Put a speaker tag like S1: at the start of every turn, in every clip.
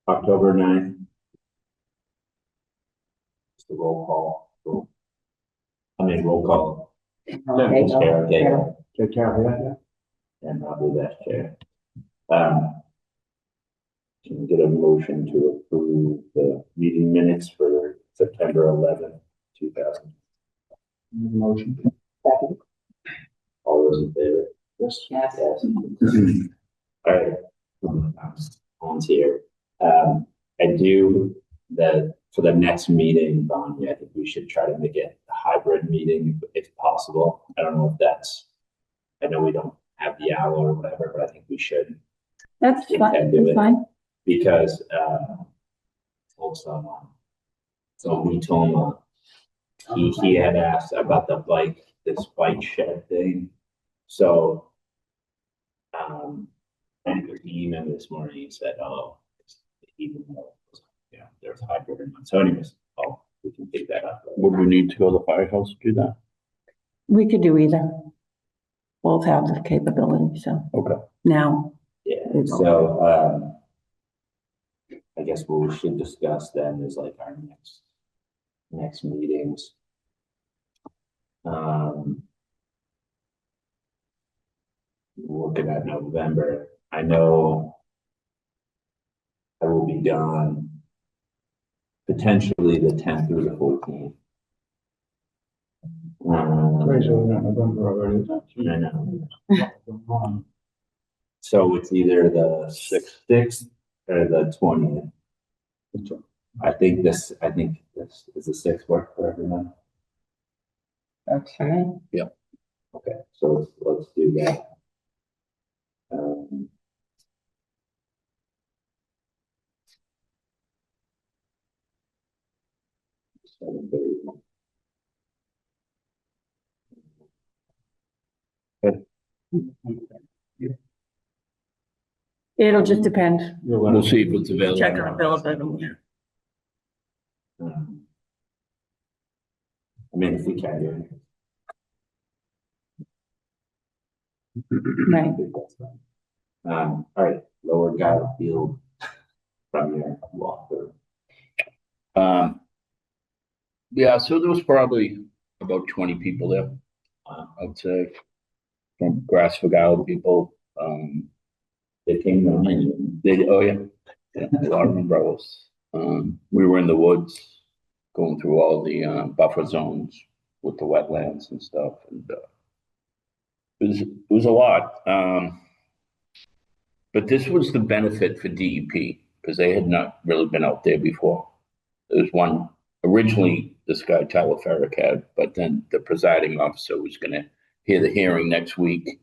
S1: October 9th. Just a roll call. Roll call.
S2: Take care of that.
S1: And I'll be that chair. Can we get a motion to approve the meeting minutes for September 11th, 2000?
S2: Motion.
S3: Second.
S1: All those in favor?
S2: Yes.
S3: Yes.
S1: Yes. All right. On's here. I do that for the next meeting, Bonnie. I think we should try to make it a hybrid meeting if possible. I don't know if that's, I know we don't have the hour or whatever, but I think we should.
S4: That's fine. That's fine.
S1: Because told someone, so we told him he had asked about this bike shed thing. So and he emailed me this morning. He said, "Oh, even though there's hybrid in one." So, anyways, we can pick that up.
S5: Would we need to go to the firehouse to do that?
S4: We could do either. Both have the capability, so.
S5: Okay.
S4: Now.
S1: Yeah, so I guess what we should discuss then is like our next meetings. Looking at November, I know I will be gone potentially the 10th through the 14th.
S2: Crazy, we're not November already.
S1: I know. So it's either the 6th or the 20th. I think this is the 6th work for everyone.
S3: Works for me.
S5: Yep.
S1: Okay, so let's do that.
S4: It'll just depend.
S5: We'll see if it's available.
S4: Check our availability.
S1: I mean, if we can do it.
S4: Right.
S1: All right, Lower Guile Field from your walkthrough.
S5: Yeah, so there was probably about 20 people there, I would say, from Grass for Guile people.
S1: They came down.
S5: Oh yeah, a lot of umbrellas. We were in the woods, going through all the buffer zones with the wetlands and stuff, and it was a lot. But this was the benefit for DEP because they had not really been out there before. There was one originally. This guy Tyler Ferrick had, but then the presiding officer was going to hear the hearing next week.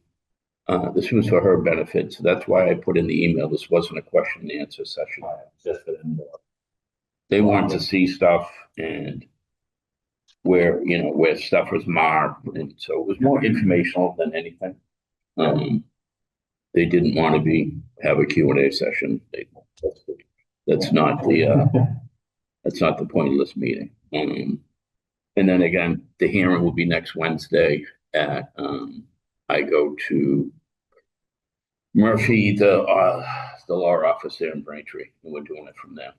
S5: This was for her benefit, so that's why I put in the email. This wasn't a question and answer session.
S1: Just for them.
S5: They wanted to see stuff and where stuff was marked, and so it was more informational than anything. They didn't want to have a Q&A session. That's not the point of this meeting. And then again, the hearing will be next Wednesday at I go to Murphy, the law office there in Braintree, and we're doing it from there.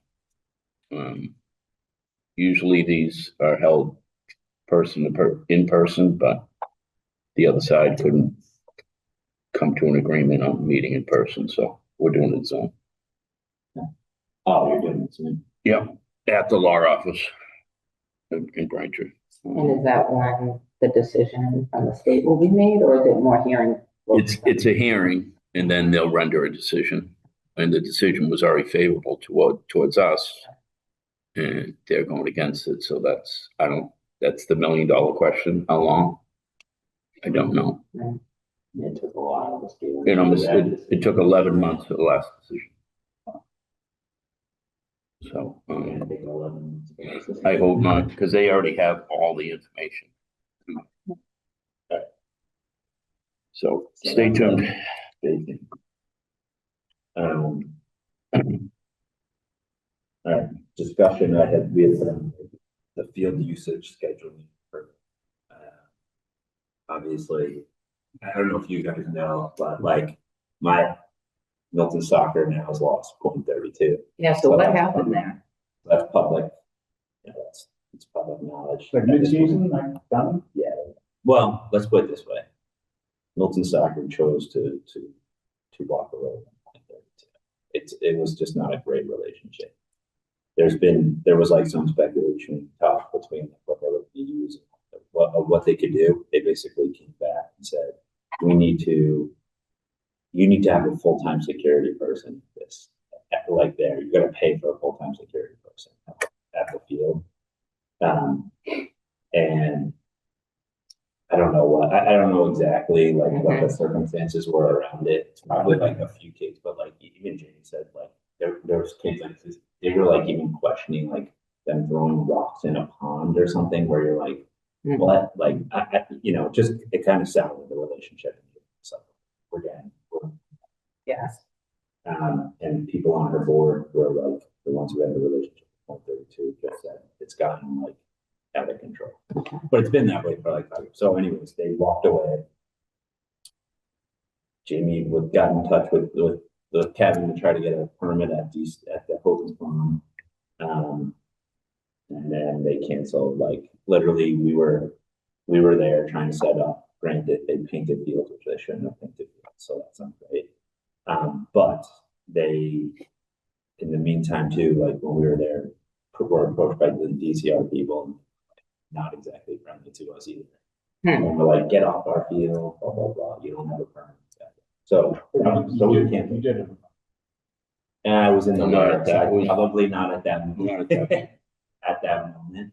S5: Usually these are held in person, but the other side couldn't come to an agreement on meeting in person, so we're doing it Zoom.
S1: Oh, you're doing it Zoom?
S5: Yeah, at the law office in Braintree.
S3: And is that when the decision from the state will be made, or is it more hearing?
S5: It's a hearing, and then they'll render a decision. And the decision was already favorable towards us, and they're going against it. So that's the $1 million question. How long? I don't know.
S1: It took a while.
S5: It took 11 months for the last decision. So I hope not, because they already have all the information. So stay tuned.
S1: All right, discussion. We had the field usage scheduling for obviously, I don't know if you guys know, but like Milton Soccer now has lost 0.32.
S3: Yeah, so what happened there?
S1: That's public. It's public knowledge.
S2: Like mid-season, like done?
S1: Yeah. Well, let's put it this way. Milton Soccer chose to walk away from 0.32. It was just not a great relationship. There was like some speculation talk between what they were going to use and what they could do. They basically came back and said, you need to have a full-time security person. Like there, you're going to pay for a full-time security person at the field. And I don't know I don't know exactly like what the circumstances were around it. It's probably like a few kids, but like even Jamie said, like there was kids like this, they were like even questioning like them throwing rocks in a pond or something where you're like, what? Like, just it kind of soured the relationship. So we're.
S3: Yes.
S1: And people on her board were like the ones who had the relationship with 132 just said it's gotten like out of control. But it's been that way for like 5 years. So anyways, they walked away. Jamie got in touch with Kevin to try to get a permit at the Hogan Farm. And then they canceled, like literally we were there trying to set up. Granted, they painted fields, which they shouldn't have painted fields, so that's not great. But they, in the meantime too, like when we were there, were approached by the DCR people, not exactly friendly to us either. And we're like, get off our field, blah, blah, blah. You don't have a permit. So we can't.
S2: You did it.
S1: And I was in the
S5: Not
S1: letter,
S5: at that point.
S1: probably not at that moment. At that moment.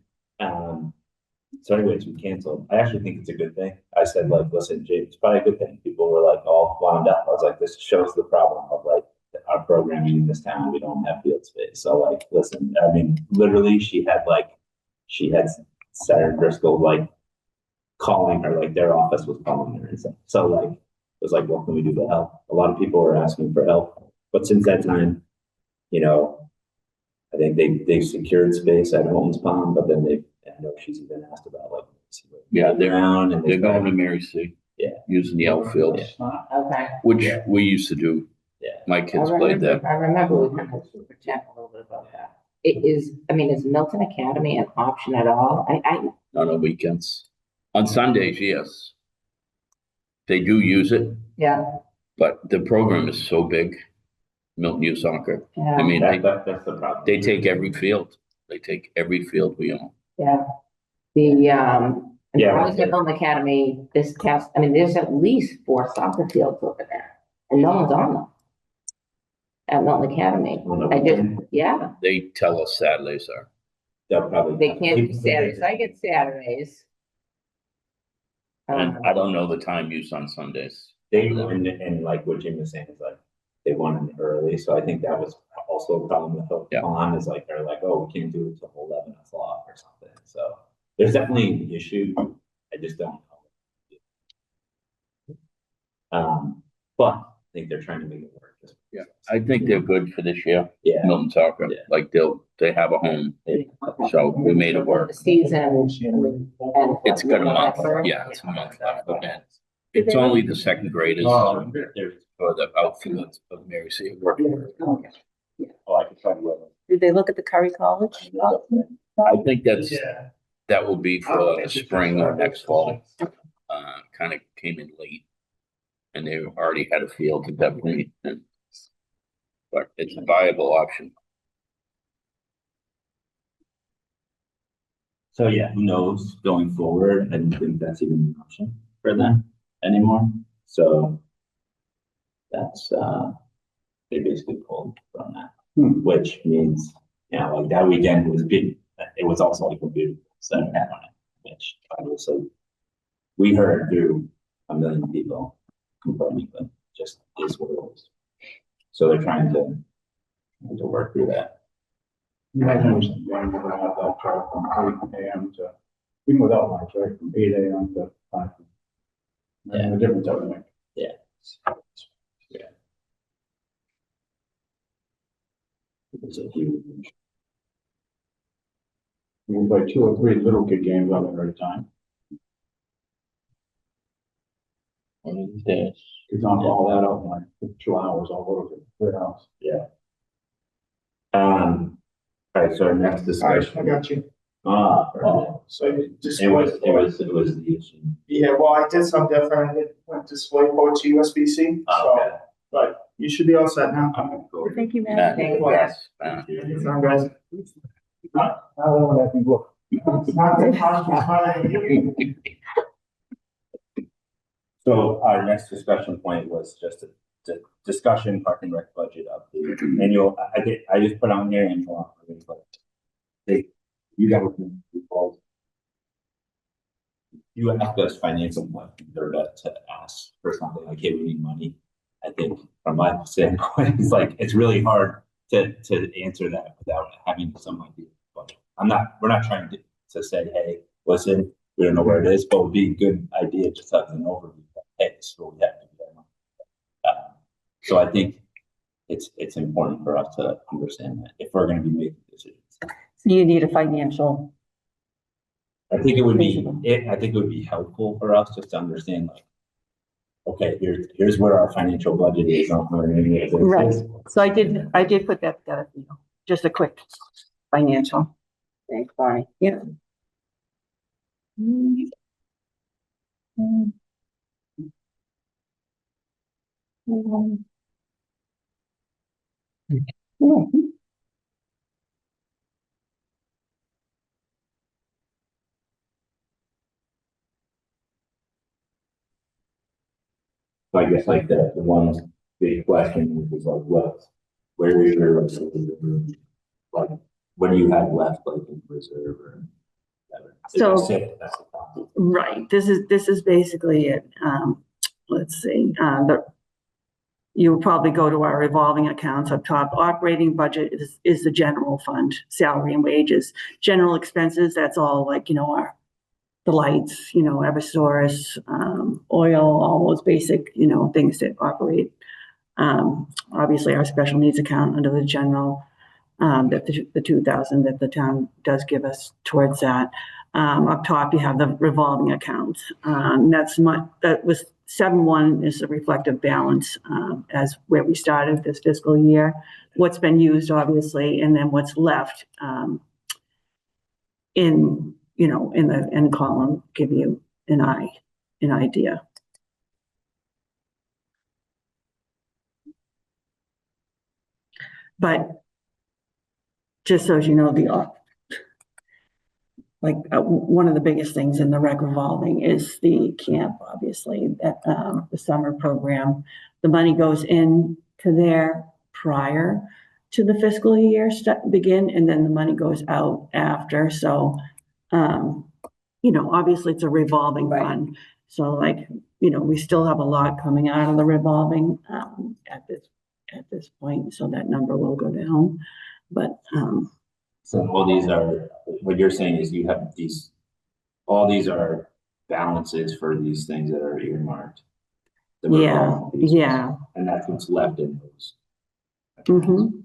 S1: So anyways, we canceled. I actually think it's a good thing. I said, like, listen, James, it's probably a good thing. People were like all wound up. I was like, this shows the problem of like our programming in this town. We don't have field space. So like, listen, I mean, literally she had Sarah Driscoll like calling her, like their office was calling her and stuff. So like, it was like, what can we do to help? A lot of people were asking for help. But since that time, I think they've secured space at Holmes Pond, but then I know she's even asked about like,
S5: they're
S1: around and
S5: they're going to Mary C.
S1: Yeah.
S5: Using the outfield,
S3: Okay.
S5: which we used to do.
S1: Yeah.
S5: My kids played there.
S3: I remember we kind of chat a little bit about that. Is Milton Academy an option at all?
S5: On the weekends. On Sundays, yes. They do use it,
S3: Yeah.
S5: but the program is so big. Milton Youth Soccer.
S3: Yeah.
S5: I mean,
S1: that's the problem.
S5: they take every field. They take every field we own.
S3: Yeah. I was at Milton Academy this past, there's at least 4 soccer fields over there and no one's on them at Milton Academy.
S5: They tell us Saturdays are.
S1: They'll probably.
S3: They can't do Saturdays. I get Saturdays.
S5: And I don't know the time use on Sundays.
S1: And like what Jim was saying is like, they wanted it early. So I think that was also a problem with Hope on is like, they're like, oh, we can't do it till 11 o'clock or something. So there's definitely an issue. I just don't know. But I think they're trying to make it work.
S5: Yeah, I think they're good for this year.
S1: Yeah.
S5: Milton Soccer.
S1: Yeah.
S5: Like they have a home. So we made it work.
S3: The season.
S5: It's got a month. Yeah, it's a month left. And it's only the second graders for the outfield of Mary C.
S1: Oh, I can tell you what.
S4: Did they look at the Curry College?
S5: I think that will be for the spring or next fall. Kind of came in late. And they already had a field at that point. But it's a viable option.
S1: So yeah, who knows going forward? I don't think that's even an option for them anymore. So that's they basically pulled from that, which means like that weekend was big. It was also like a beautiful Saturday morning, which obviously we heard through a million people complaining, but just is what it was. So they're trying to work through that.
S2: You might know something, we're gonna have that chart from 8 AM to, even without lights, right, from 8 AM to 5. And the difference of it.
S1: Yeah. It's a huge.
S2: We can play 2 or 3 little kid games on there at a time.
S5: One of these days.
S2: It's on all that out in like 2 hours all over the house.
S1: Yeah. All right, so our next
S6: I
S1: discussion.
S6: got you.
S1: So
S6: you just
S1: it was the issue.
S6: Yeah, well, I did some different. I went DisplayPort to USB-C, so,
S1: Okay.
S6: but you should be all set now.
S1: Okay, cool.
S4: Thank you,
S5: Matt,
S3: Thank you.
S5: yes,
S6: Anytime, guys.
S2: How long would that be booked?
S6: It's not that hard, it's fine.
S1: So our next discussion point was just a discussion park and rec budget update. Annual, I just put on there and but you guys can involved. You ask us financial questions or to ask for something like, hey, we need money. I think from my standpoint, it's like, it's really hard to answer that without having some idea. But we're not trying to say, hey, listen, we don't know where it is, but it would be a good idea just to have an overview. Hey, this is what we have to do. So I think it's important for us to understand that if we're going to be making decisions.
S4: So you need a financial.
S1: I think it would be helpful for us just to understand, like, okay, here's where our financial budget is.
S4: Right. So I did put that together for you. Just a quick financial.
S3: Thanks, Bonnie.
S4: Yeah.
S1: So I guess like the one big question was like, where is your, like, what do you have left, like, in reserve or whatever?
S4: So-
S1: That's the problem.
S4: Right. This is basically it. Let's see. You will probably go to our revolving accounts up top. Operating budget is the general fund, salary and wages. General expenses, that's all like, the lights, Eversource, oil, all those basic, things that operate. Obviously our special needs account under the general, that the 2,000 that the town does give us towards that. Up top, you have the revolving account. That was 7.1 is a reflective balance, as where we started this fiscal year, what's been used obviously, and then what's left, in the end column, give you an idea. But just so you know, one of the biggest things in the rec revolving is the camp, obviously, that the summer program. The money goes in to there prior to the fiscal year begin, and then the money goes out after. So, obviously it's a revolving fund. So we still have a lot coming out of the revolving at this point. So that number will go down, but
S1: So all these are, what you're saying is you have all these are balances for these things that are earmarked.
S4: yeah.
S1: And that's what's left in those.
S4: Mm-hmm.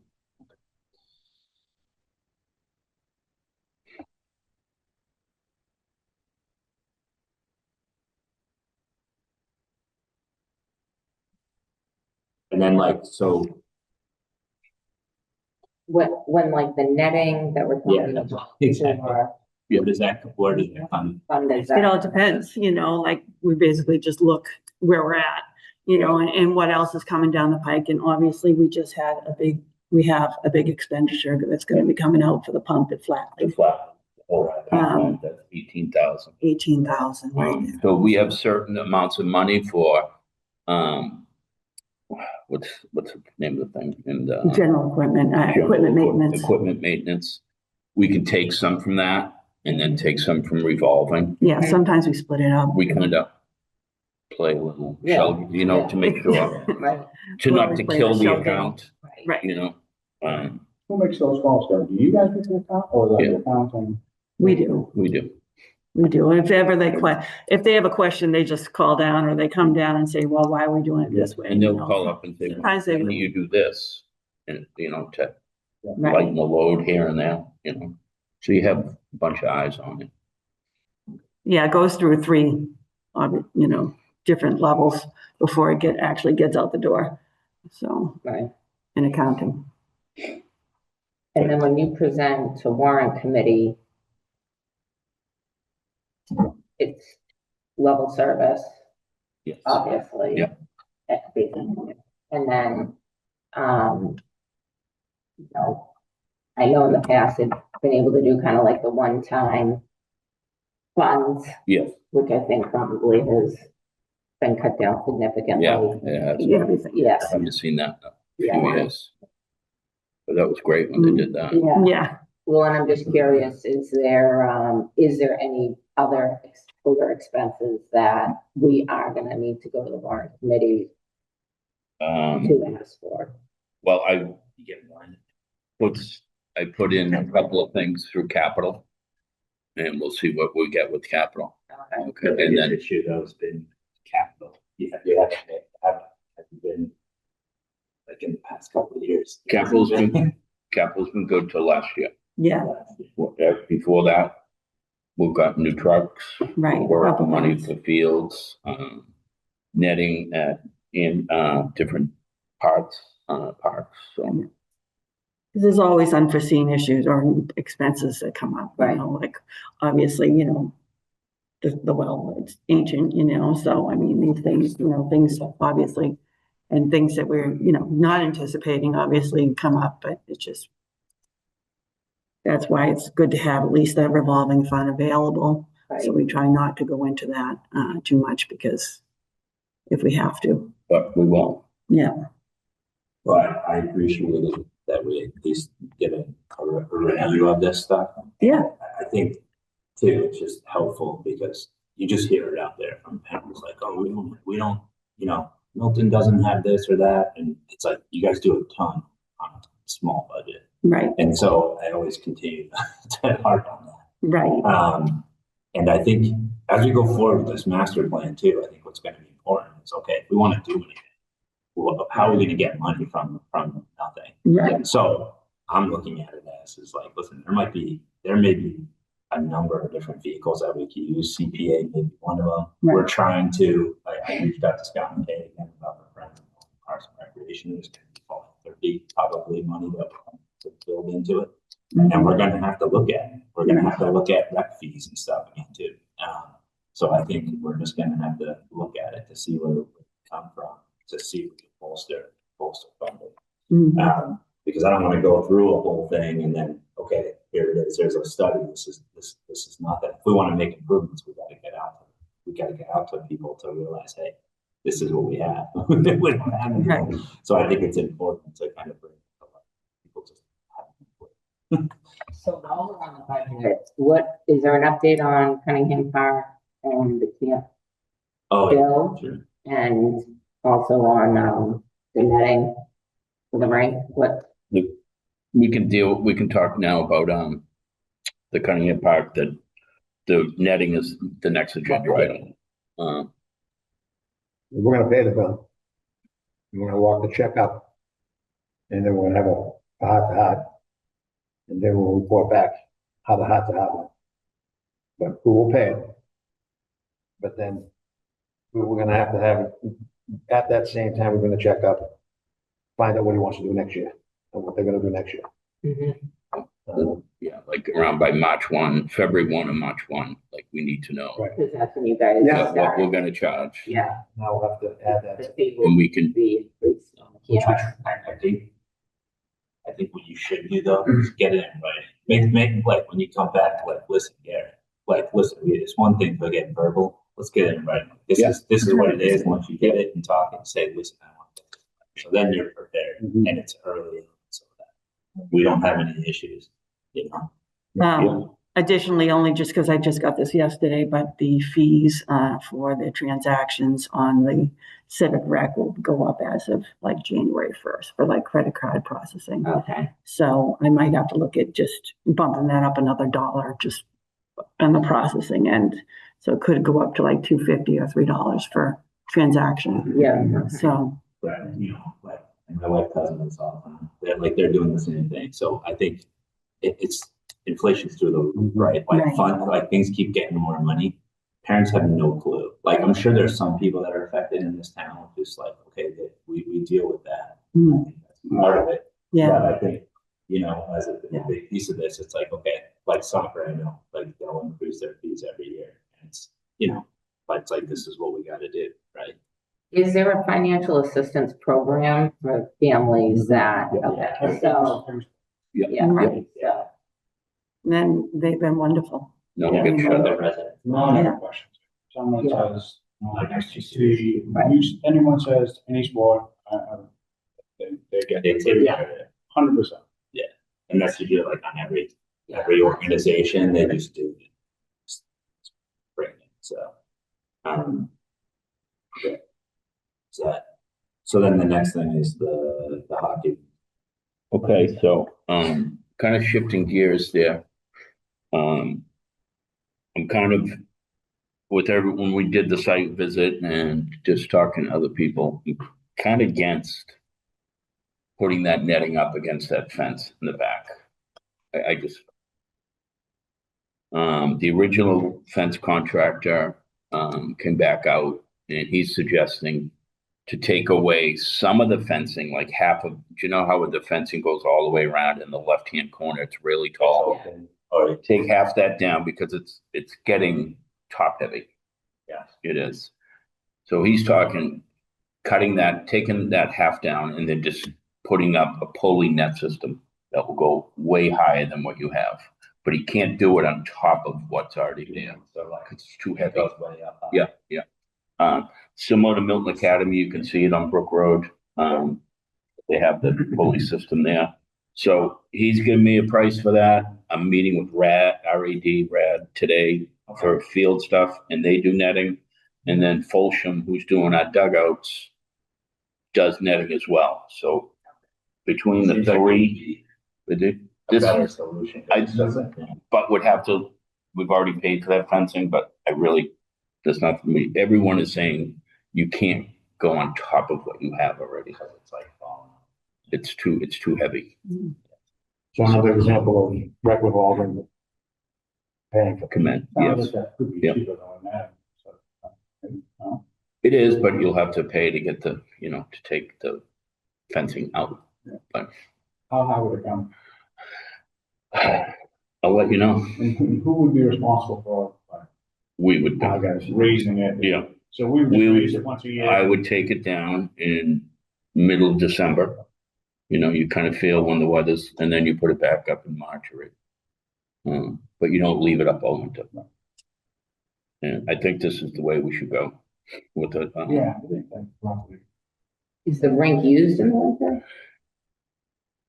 S1: And then
S3: When like the netting that we're talking
S1: Yeah,
S3: about.
S1: exactly.
S3: for
S1: where does that come?
S3: fund is
S4: It all
S3: that?
S4: depends, we basically just look where we're at, and what else is coming down the pike. And obviously we have a big expenditure that's going to be coming out for the pump at
S5: The
S4: Flatley,
S5: flat, all right, that's 18,000.
S4: 18,000 right now.
S5: So we have certain amounts of money for, what's the name of the thing? And
S4: General equipment, equipment maintenance.
S5: Equipment maintenance. We can take some from that and then take some from revolving.
S4: Yeah, sometimes we split it up.
S5: We kind of play a little,
S3: Yeah.
S5: to make sure,
S3: Right,
S5: not to
S4: Play
S5: kill
S4: the
S5: the
S4: shell game.
S5: account,
S3: right.
S4: Right,
S2: Who makes those calls, Gary? Do you guys make the account or
S5: Yeah.
S2: the accounting?
S4: we do.
S5: we do.
S4: We do. And if ever if they have a question, they just call down or they come down and say, well, why are we doing it this way?
S5: And they'll call up and say,
S4: Sometimes
S5: why
S4: they-
S5: don't you do this? And, to
S4: Right.
S5: lighten the load here and there, So you have a bunch of eyes on it.
S4: Yeah, it goes through three different levels before it actually gets out the door. So,
S3: Right.
S4: in accounting.
S3: And then when you present to warrant committee, it's level service,
S1: Yes.
S3: obviously.
S5: Yeah.
S3: And then, you know, I know in the past it's been able to do kind of like the one-time funds,
S5: Yes,
S3: which I think probably has been cut down significantly.
S5: yeah,
S4: Everything.
S3: Yeah,
S5: I haven't seen that in a few
S3: yeah,
S5: years. But that was great when they did that.
S3: yeah.
S4: Yeah.
S3: Well, and I'm just curious, is there any other other expenses that we are gonna need to go to the warrant committee to ask for?
S5: Well,
S1: You get one.
S5: I put in a couple of things through capital. And we'll see what we get with capital.
S3: Okay.
S5: Okay,
S1: The
S5: and
S1: biggest
S5: then,
S1: issue though has been capital. Have been like in the past couple of years.
S5: capital's been good till last year.
S4: Yeah,
S5: Before that, we've got new trucks.
S4: right.
S5: We're
S4: Couple
S5: money
S4: months.
S5: for fields, netting in different parks, so.
S4: There's always unforeseen issues or expenses that come up, you know, like obviously, you know, the well, it's ancient, you know, so I mean, these things, you know, things obviously, and things that we're, you know, not anticipating obviously come up, but it's just, that's why it's good to have at least that revolving fund available. So we try not to go into that too much because if we have to.
S5: But we won't.
S4: Yeah.
S1: But I appreciate it that we at least get a review of this stuff.
S4: Yeah.
S1: I think too, it's just helpful because you just hear it out there from parents like, oh, we don't, you know, Milton doesn't have this or that. And it's like, you guys do a ton on a small budget.
S4: Right.
S1: And so I always continue to harp on that.
S4: Right.
S1: And I think as we go forward with this master plan too, I think what's going to be important is, okay, if we want to do anything, how are we going to get money from nothing?
S4: Right.
S1: So I'm looking at it as is like, listen, there may be a number of different vehicles that we can use. CPA may be one of them.
S4: Right.
S1: We're trying to, I reached out to Scott and Kay again about our friends in Parks and Recreation. There's going to be probably money that to build into it. And we're going to have to look at it. We're going to have to look at rec fees and stuff again too. So I think we're just going to have to look at it to see where we come from, to see if we can bolster funding. Because I don't want to go through a whole thing and then, okay, here it is. There's a study. This is nothing. If we want to make improvements, we got to get out. We got to get out to people to realize, hey, this is what we have. We don't have anything. So I think it's important to kind of bring people to have.
S3: So while we're on the budget, what is there an update on Cunningham Park and the camp bill,
S1: Sure.
S3: and also on the netting for the rink? What?
S5: We can talk now about the Cunningham Park, that the netting is the next agenda item.
S7: We're gonna pay the bill. We're gonna walk the check up. And then we're gonna have a heart-to-heart. And then we'll report back how the heart-to-heart went. But who will pay it? But then we're gonna have to have, at that same time, we're gonna check up, find out what he wants to do next year and what they're gonna do next year.
S5: Yeah, like around by February 1 or March 1, like we need to know.
S7: Right.
S3: Because that's when you guys
S7: Yeah,
S5: What we're
S3: start.
S5: gonna charge.
S3: Yeah.
S7: Now we'll have to add that.
S3: The fee
S5: And
S3: will
S5: we can,
S3: be increased. Yeah.
S1: I think what you should do though is get it in writing. Make like when you come back, like listen, Gary, like listen, it's one thing to get verbal. Let's get it in writing. This is what it is. Once you get it and talk and say, listen, I want this. So then you're prepared and it's early so that we don't have any issues, you know.
S4: Additionally, only just because I just got this yesterday, but the fees for the transactions on the Civic Rec will go up as of like January 1st for like credit card processing.
S3: Okay.
S4: So I might have to look at just bumping that up another $1 just on the processing end. So it could go up to like $2.50 or $3 for transaction.
S3: Yeah.
S4: So.
S1: Right, you know, like my wife tells me this all the time. They're doing the same thing. So I think it's inflation's through the roof, right? Like
S4: Right.
S1: fun, like things keep getting more money. parents have no clue. Like, I'm sure there's some people that are affected in this town, just like, okay, we deal with that. I think that's part of it.
S4: Yeah,
S1: But I think, you know, as a big piece of this, it's like, okay, like soccer, I know, like they'll increase their fees every year. And it's, you know, but it's like, this is what we gotta do, right?
S3: Is there a financial assistance program for families that,
S1: Yeah.
S3: okay, so, yeah, right, so.
S4: and then they've been wonderful.
S5: No,
S1: Yeah,
S5: get
S1: for
S5: shut
S1: the
S5: up.
S1: residents.
S2: No, I have
S4: Yeah.
S2: a question. Someone
S3: Yeah.
S2: says, anyone says any sport, they get.
S1: They take it out of it.
S2: 100%.
S1: And that's you do like on every organization, they just do. Bring it, so. Okay. So then the next thing is the hockey.
S5: Okay, so, kind of shifting gears there. I'm kind of, when we did the site visit and just talking to other people, I'm kind of against putting that netting up against that fence in the back. I just, the original fence contractor, came back out and he's suggesting to take away some of the fencing, like half of, do you know how the fencing goes all the way around in the left-hand corner? It's really tall.
S1: Or
S5: Take half that down because it's getting top heavy.
S1: Yeah.
S5: It is. So he's talking, cutting that, taking that half down and then just putting up a pulley net system that will go way higher than what you have. But he can't do it on top of what's already there.
S1: so like
S5: It's too
S1: it
S5: heavy.
S1: goes way up.
S5: Yeah, yeah. Similar to Milton Academy, you can see it on Brook Road. They have the pulley system there. So he's giving me a price for that. I'm meeting with Rad today for field stuff, and they do netting. And then Folsham, who's doing our dugouts, does netting as well. So between the
S1: Seems like
S5: three, they do.
S1: a better solution.
S5: But we've already paid for that fencing, but that's not for me. Everyone is saying you can't go on top of what you have already.
S1: Because it's like falling.
S5: It's too heavy.
S7: So another example of rec revolving, paying for.
S5: Command,
S2: Sounds
S5: yes.
S2: like that could be
S5: Yep.
S2: cheaper than that. So,
S5: It is, but you'll have to pay to get to take the fencing out. But
S2: how high would it come?
S5: I'll let you know.
S2: And who would be responsible for
S5: We would,
S7: Our guys.
S2: raising it?
S5: yeah,
S2: So we would
S5: We would-
S2: raise it once a year.
S5: I would take it down in middle of December. You kind of feel when the weather's, and then you put it back up in March or April. But you don't leave it up all winter. And I think this is the way we should go with it.
S2: Yeah, I think that's probably.
S3: Is the rink used in the winter?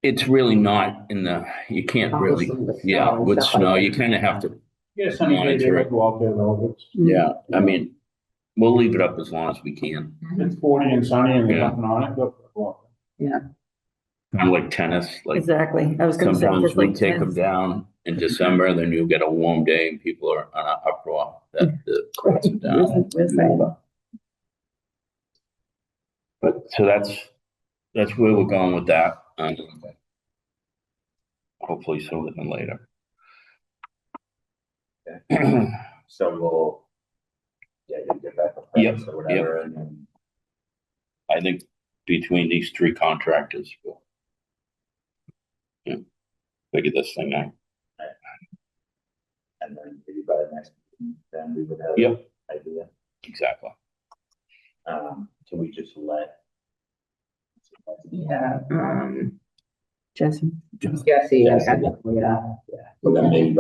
S5: It's really not you can't really,
S3: Obviously with snow
S5: yeah,
S3: and
S5: with
S3: stuff like
S5: snow,
S3: that.
S5: you kind of have to,
S2: Yeah, sunny day,
S5: Monitor
S2: they
S5: it.
S2: go out there though.
S5: yeah, I mean, we'll leave it up as long as we can.
S2: It's 40 and sunny and there's
S5: Yeah.
S2: nothing on it, go.
S5: Kind of like tennis, like
S4: Exactly. I was gonna say,
S5: sometimes
S4: just
S5: we
S4: like
S5: take them
S4: tennis.
S5: down in December, then you'll get a warm day and people are on an uproar that the courts are down.
S4: Where's that?
S5: But so that's where we're going with that. Hopefully sooner than later.
S1: So you get back a
S5: Yep,
S1: price or whatever, and then
S5: I think between these three contractors, we'll figure this thing out.
S1: and then maybe by the next, meeting, then we would have.
S5: Yep.
S1: an idea.
S5: Exactly.
S1: Can we just let?
S3: Yeah,
S4: Jesse.
S3: Jesse,
S1: Yeah.
S3: yeah.
S1: So then maybe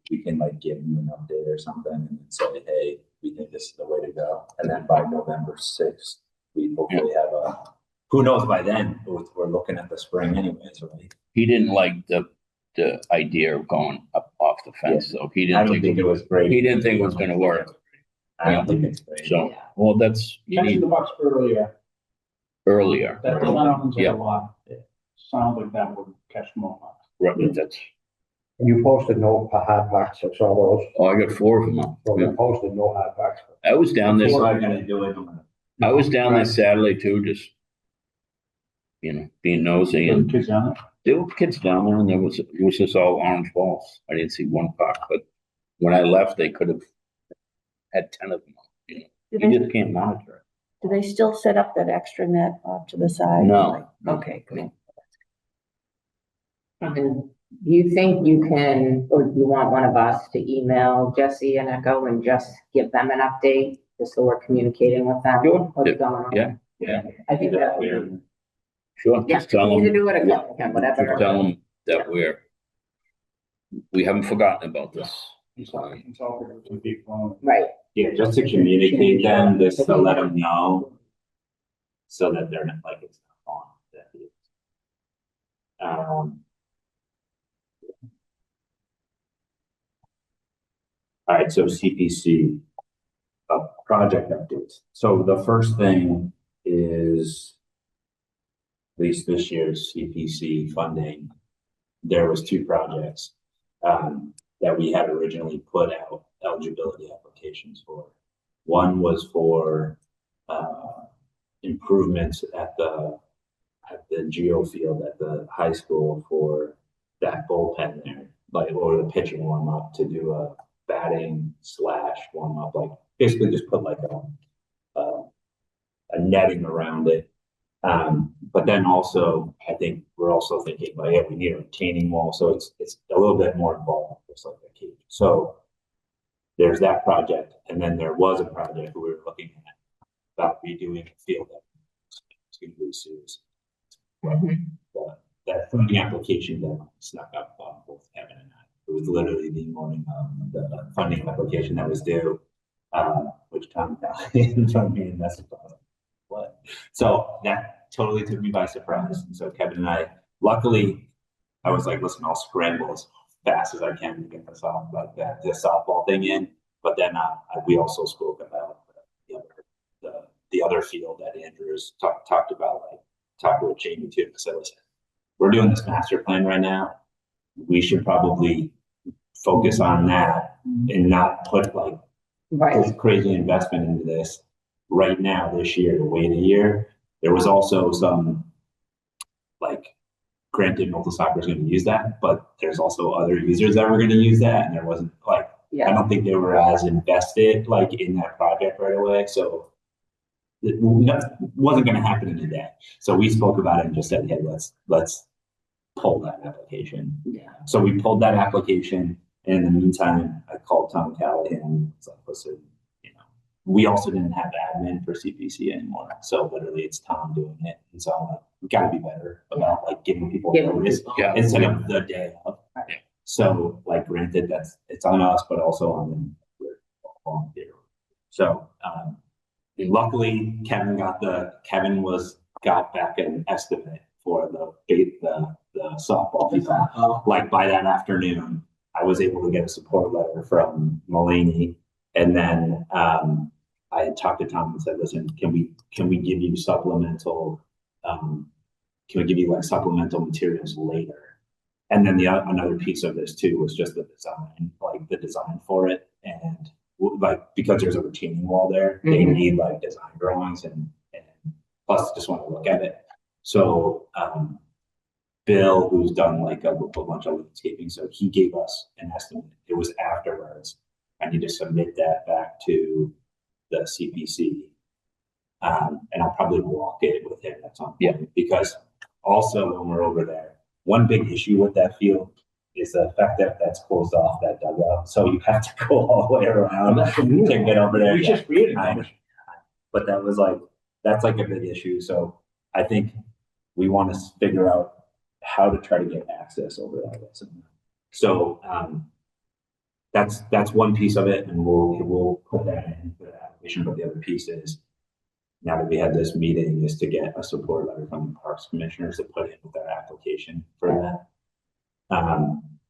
S1: we can like give them an update or something and then say, hey, we think this is the way to go. And then by November 6th, we hopefully have who knows by then, we're looking at the spring anyways, right?
S5: He didn't like the idea of going up off the fence, so he
S1: I
S5: didn't
S1: don't think it was great.
S5: he didn't think it was gonna work.
S1: I don't think it's great.
S5: So,
S3: Yeah.
S5: well, that's, you
S2: Catching
S5: need
S2: the bucks earlier,
S5: earlier.
S2: that sounds like
S5: Yeah.
S2: a lot. Sounds like that would catch more bucks.
S5: Right, that's,
S7: You posted no hard packs, I saw those.
S5: oh, I got 4 of them up.
S7: So
S5: Yeah.
S7: you posted no hard packs.
S5: I was down there,
S1: Before I'm gonna do it,
S5: I was down there Saturday too, just, being nosy, and
S2: Kids down there.
S5: there were kids down there, and it was just all orange balls. I didn't see one puck, but when I left, they could have had 10 of them. You know,
S4: Do
S5: you
S4: they,
S5: just can't monitor it.
S4: do they still set up that extra net off to the side?
S5: No.
S4: Okay, good.
S3: And do you think you can, or do you want one of us to email Jesse and Echo and just give them an update, just so we're communicating with them?
S5: Sure.
S3: What's going on?
S5: Yeah.
S1: Yeah.
S3: I think that would be,
S5: Sure.
S3: yeah,
S5: Just tell
S3: either
S5: them,
S3: do it or
S1: Yeah.
S3: go, whatever.
S5: just tell them that we haven't forgotten about this. So,
S2: Consultants would be flowing.
S3: Right,
S1: Yeah, just to communicate them, just to let them know. So that they're not like it's not on. All right, so CPC, project updates. So the first thing is, at least this year's CPC funding, there was 2 projects that we had originally put out eligibility applications for. One was for improvements at the geo field at the high school for that bullpen there, like, or the pitching warm up to do a batting / warm up, like basically just put like a netting around it. But then also, I think we're also thinking like, yeah, we need a retaining wall, so it's a little bit more involved, just like a cage. So there's that project, and then there was a project we were looking at about redoing a field that it's going to be serious. That funding application that snuck up on both Kevin and I. It was literally the morning of the funding application that was due, which Tom got in front of me and messaged us. What? So that totally took me by surprise. And so Kevin and I, luckily, I was like, listen, I'll scramble as fast as I can to get this off, like that this softball thing in. But then we also spoke about the other field that Andrews talked about, like talking with Jamie too. So listen, we're doing this master plan right now. We should probably focus on that and not put like
S3: right,
S1: crazy investment into this right now this year to wait a year. There was also some, like, granted Milton Soccer is going to use that, but there's also other users that were going to use that, and there wasn't like, I
S3: yeah,
S1: don't think they were as invested like in that project right away. So it wasn't going to happen in a day. So we spoke about it and just said, hey, let's pull that application.
S3: yeah,
S1: So we pulled that application, and in the meantime, I called Tom Callahan. It's like, listen, we also didn't have admin for CPC anymore. So literally it's Tom doing it. And so I'm like, we gotta be better about like giving people notice instead of the day of.
S3: Right.
S1: So like granted, it's on us, but also on them. We're volunteer. So luckily Kevin got back an estimate for the softball people. Like by that afternoon, I was able to get a support letter from Mulaney. And then I had talked to Tom and said, listen, can we give you supplemental, can we give you like supplemental materials later? And then another piece of this too was just the design, like the design for it. And like, because there's a retaining wall there, they need like design drawings and plus just want to look at it. So Bill, who's done like a bunch of landscaping, so he gave us an estimate. It was afterwards. I need to submit that back to the CPC. And I'll probably walk it with him at some point, because also when we're over there, one big issue with that field is the fact that that's closed off, that dugout. So you have to go all the way around to get over there.
S2: We just created it.
S1: But that's like a big issue. So I think we want to figure out how to try to get access over that way. So that's one piece of it, and we'll put that in for the application. But the other piece is, now that we had this meeting, is to get a support letter from the Parks Commissioners to put in with our application for that.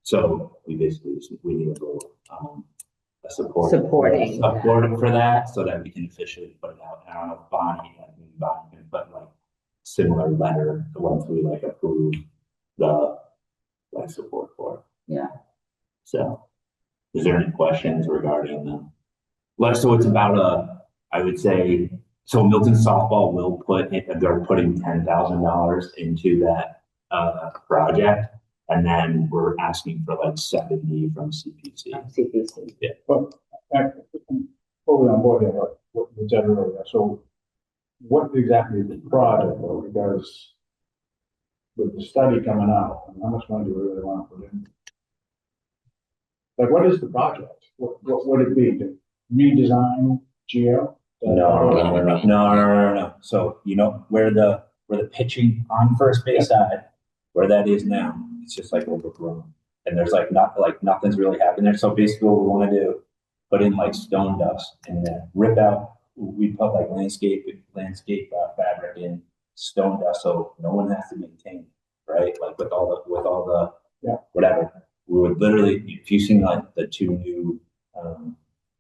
S1: So we need to go a supporting for that, so that we can officially put it out. I don't know if Bonnie can put like similar letter once we like approve the like support for it.
S3: Yeah.
S1: So, is there any questions regarding them? So it's about I would say, so Milton softball will they're putting $10,000 into that project, and then we're asking for like 70 from CPC.
S3: CPC.
S1: Yeah.
S2: But fully on board here, what you said earlier, so what exactly is the project, though, because with the study coming out, how much money do we really want to put in? Like, what is the project? What would it be, to redesign Geo?
S1: No. So, you know, where the pitching on first base side, where that is now, it's just like overgrown. And there's like nothing's really happening there. So basically what we want to do, put in like stone dust and then rip out, we put like landscape fabric in stone dust, so no one has to maintain, right? Like with all the
S2: Yeah.
S1: whatever. We would literally, if you've seen like the two new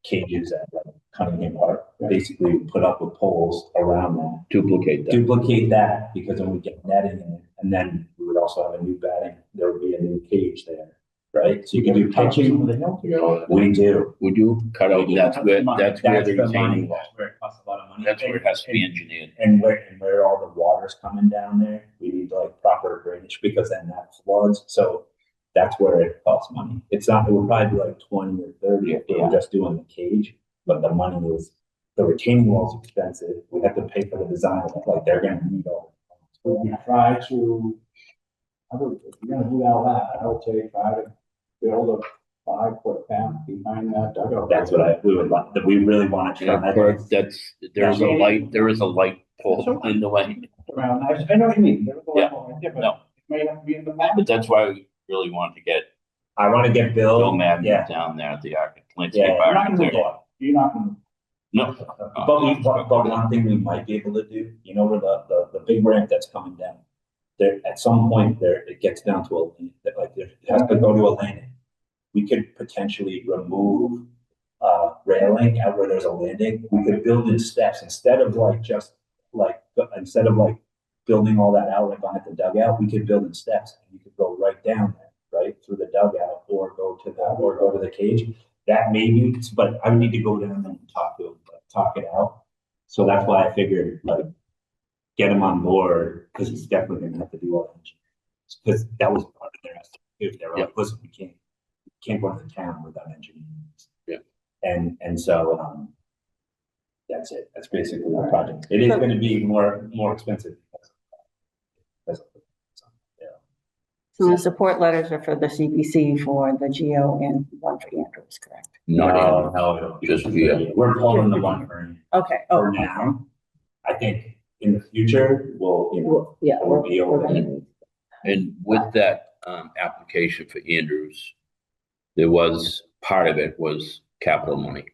S1: cages at like Cunningham Park,
S2: Yeah.
S1: basically we put up with poles around that.
S5: Duplicate that.
S1: Because then we get netting in it, and then we would also have a new batting, there would be a new cage there, right? So you can do pitching.
S2: The hill to get all that.
S1: We do.
S5: Would you cut out, that's where the
S1: That's the money,
S5: retaining wall,
S1: that's where it costs a lot of money.
S5: that's where it has to be engineered.
S1: And where all the water's coming down there, we need like proper drainage, because then that floods, so that's where it costs money. It's not, it would probably be like 20 or 30 if we were just doing the cage, but the money is, the retaining wall's expensive, we have to pay for the design, like they're gonna need all.
S2: Would you try to, if you're gonna do all that, I would say try to build a 5-foot path behind that dugout.
S1: That's what we would like, that we really want to try.
S5: There is a light pole in the way,
S2: Around, I know what you mean. There was a
S5: Yeah.
S2: level right there, but
S5: No.
S2: it may have to be in the back.
S5: but that's why we really wanted to get
S1: I want to get
S5: Bill
S1: Bill,
S5: Madden
S1: yeah,
S5: down there at the landscape
S1: Yeah,
S2: You're not gonna do
S5: architect.
S2: that. You're not gonna.
S5: No,
S1: but one thing we might be able to do, you know, where the big ramp that's coming down, there, at some point there, it gets down to it has to go to a landing. We could potentially remove railing out where there's a landing. We could build in steps instead of building all that out like on at the dugout. We could build in steps, and you could go right down there, right through the dugout, or go to the cage. That maybe, but I would need to go down and talk to him, talk it out. So that's why I figured like get him on board, because he's definitely gonna have to do all that. Because that was part of their estimate. If they're like, listen, we can't go to the town without engineering.
S5: Yeah.
S1: And so that's it. That's basically the project. It is gonna be more expensive.
S4: So the support letters are for the CPC for the Geo and one for Andrews, correct?
S1: No,
S5: Just via.
S1: we're pulling the one for
S4: Okay,
S1: now. I think in the future, we'll be over there.
S5: And with that application for Andrews, there was, part of it was capital money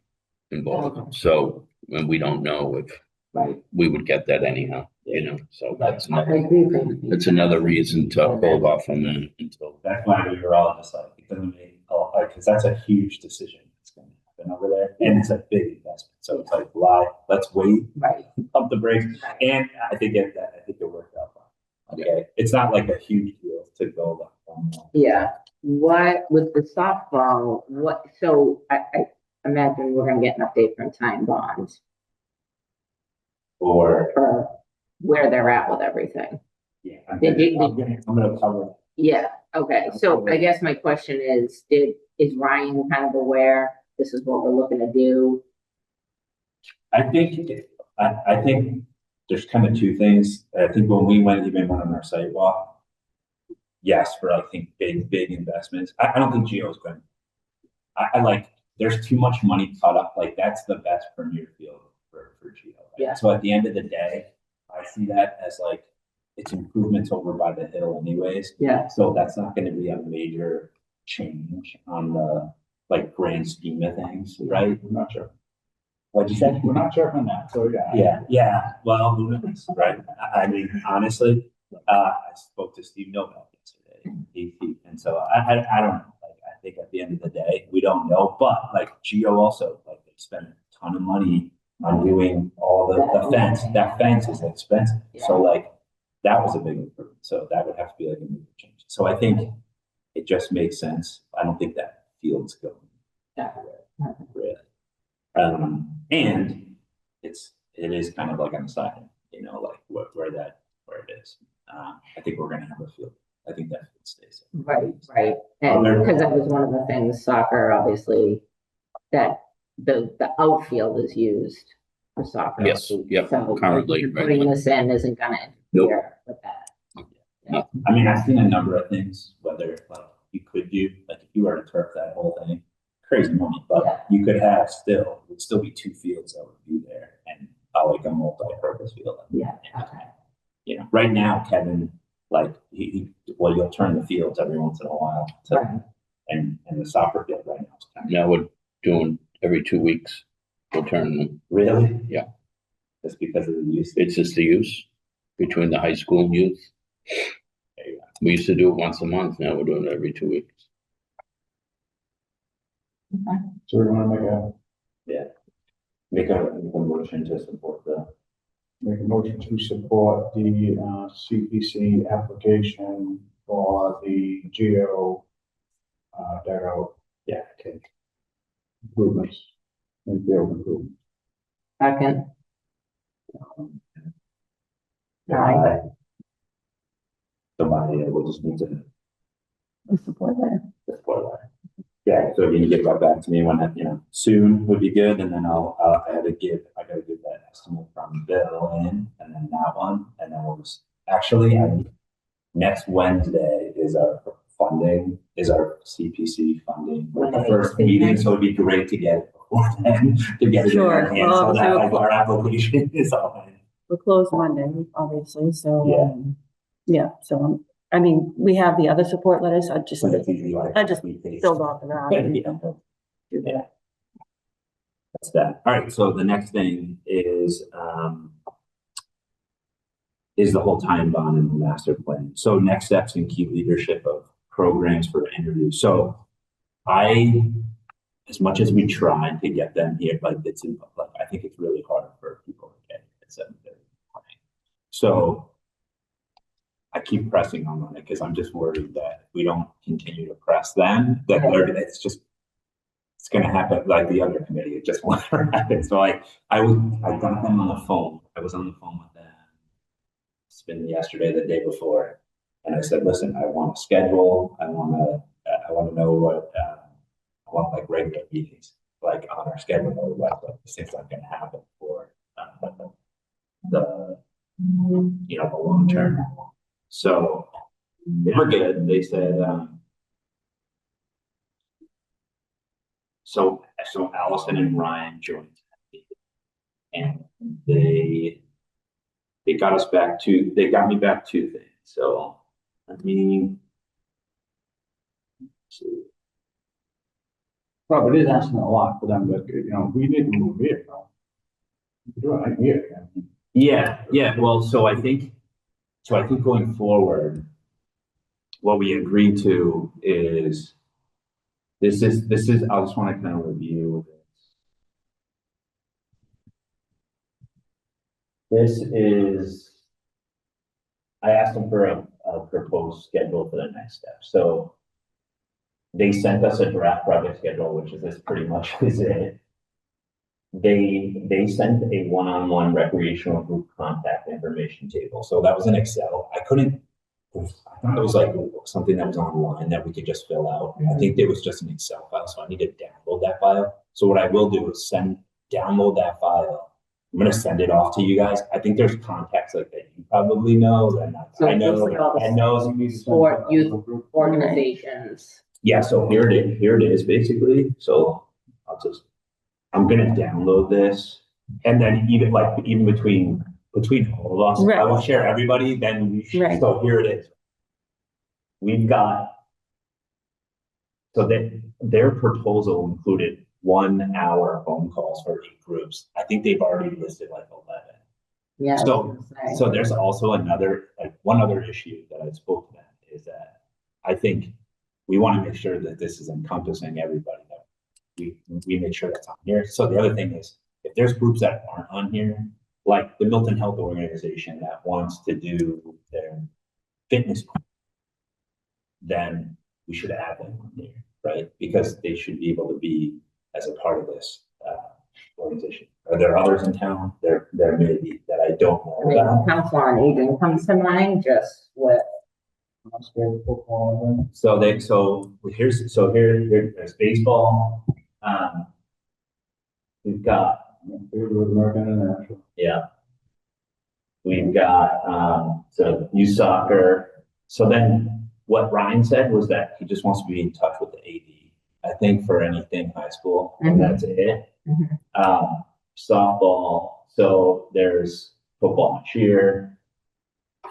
S5: involved. So, and we don't know if
S3: Right.
S5: we would get that anyhow, you know, so that's
S3: I
S5: another,
S3: agree with you.
S5: that's another reason to hold off on that until.
S1: That's why we were all just like, it doesn't make, because that's a huge decision that's gonna happen over there, and it's a big investment, so it's like, let's wait,
S3: Right.
S1: pump the brakes,
S3: Right.
S1: and I think it worked out fine. Okay, it's not like a huge deal to go like.
S3: Yeah, what with the softball, so I imagine we're gonna get an update from Time Bond
S1: Or,
S3: for where they're at with everything.
S1: yeah, I'm gonna cover.
S3: Yeah, okay, so I guess my question is, is Ryan kind of aware this is what we're looking to do?
S1: I think there's kind of two things. I think when we went on our site walk, yes, for I think big investments. I don't think Geo's going. I like, there's too much money caught up. Like that's the best premier field for Geo. Right?
S3: Yeah.
S1: So at the end of the day, I see that as like it's improvements over by the hill anyways.
S3: Yeah.
S1: So that's not going to be a major change on the like grand scheme of things, right?
S2: We're not sure.
S1: What'd you say?
S2: We're not sure on that, so yeah.
S1: Yeah. Well, who knows, right? I mean, honestly, I spoke to Steve Novak yesterday, and so I don't know. Like, I think at the end of the day, we don't know. But like Geo also, like they spent a ton of money on doing all the fence. That fence is expensive, so like that was a big improvement. So that would have to be like a major change. So I think it just makes sense. I don't think that field's going anywhere, really. And it is kind of like on the side, you know, like where it is. I think we're gonna have a field. I think that field stays.
S3: Right. And because that was one of the things, soccer, obviously, that the outfield is used for soccer.
S5: Yes, yep,
S3: So
S5: currently, right.
S3: putting this in isn't gonna interfere with that.
S1: I mean, I've seen a number of things, whether like you could do, like if you were to turf that whole thing, crazy money, but you could have still, would still be 2 fields that would be there and like a multi-purpose field.
S3: Yeah, okay.
S1: You know, right now, Kevin, like well, you'll turn the fields every once in a while to,
S3: Right.
S1: and the soccer field right now is kind of.
S5: Now we're doing every 2 weeks, we're turning them.
S1: Really?
S5: Yeah.
S1: Just because of the use.
S5: It's just the use between the high school and youth. We used to do it once a month, now we're doing it every 2 weeks.
S2: So we want to
S1: Make a motion to support
S2: make a motion to support the CPC application for the geo dugout.
S1: Yeah, okay.
S2: Improvements and field improvements.
S3: Second. Aye.
S1: Somebody will just need to
S4: Support that.
S1: support that. Yeah, so you can get that back to me when that, you know, soon would be good, and then I gotta give that estimate from Bill in, and then that one, and then we'll just, actually, next Wednesday is our CPC funding, like the first meeting, so it'd be great to get it before then, to get it in our
S4: Sure.
S1: hands, so that like our application is all in.
S4: We're closed Monday, obviously, so,
S1: Yeah.
S4: yeah, so, I mean, we have the other support letters, I just
S1: So it's easy, like,
S4: I just
S1: copy-paste.
S4: filled off the round.
S1: Yeah. Yeah. That's that. All right, so the next thing is the whole time bond and the master plan. So next steps in key leadership of programs for interviews. So as much as we try to get them here, like I think it's really hard for people to get at 7:30. So I keep pressing on it because I'm just worried that if we don't continue to press them, that it's going to happen like the other committee. It just won't happen. So I got them on the phone. I was on the phone with them. It's been yesterday, the day before, and I said, "Listen, I want a schedule. I want to know what I want, like regular meetings, like on our schedule. Like this thing's not going to happen for the the long term." So they were good. They said, so Allison and Ryan joined, and they got me back 2 things. So let me see.
S2: Probably is asking a lot for them, but we need to move here, though. Do it like here.
S1: Yeah. Well, so I think going forward, what we agreed to is this is, I just want to kind of review this. This is, I asked them for a proposed schedule for the next step. So they sent us a draft project schedule, which is this pretty much is it. They sent a one-on-one recreational group contact information table. So that was an Excel. I thought it was like something that was online that we could just fill out. I think it was just an Excel file, so I need to download that file. So what I will do is download that file. I'm gonna send it off to you guys. I think there's contacts like that you probably know, and I know and knows
S3: Sport, youth organizations.
S1: Yeah, so here it is basically. So I'm gonna download this, and then even between all of us,
S4: Right.
S1: I will share everybody. Then we should,
S4: Right.
S1: So here it is. We've got, so their proposal included 1 hour phone calls for 8 groups. I think they've already listed like 11.
S3: Yeah.
S1: So there's also one other issue that I spoke to them is that I think we want to make sure that this is encompassing everybody, that we make sure that's on here. So the other thing is, if there's groups that aren't on here, like the Milton Health Organization that wants to do their fitness, then we should add them on here, right? Because they should be able to be as a part of this organization. Are there others in town? There may be that I don't know about.
S3: Council on Aging comes to mind just with.
S1: So here's baseball. we've got,
S2: With American International.
S1: yeah. We've got, so youth soccer. So then what Ryan said was that he just wants to be in touch with the AD, I think for anything high school, and that's it.
S3: Mhm.
S1: Softball, so there's football and cheer,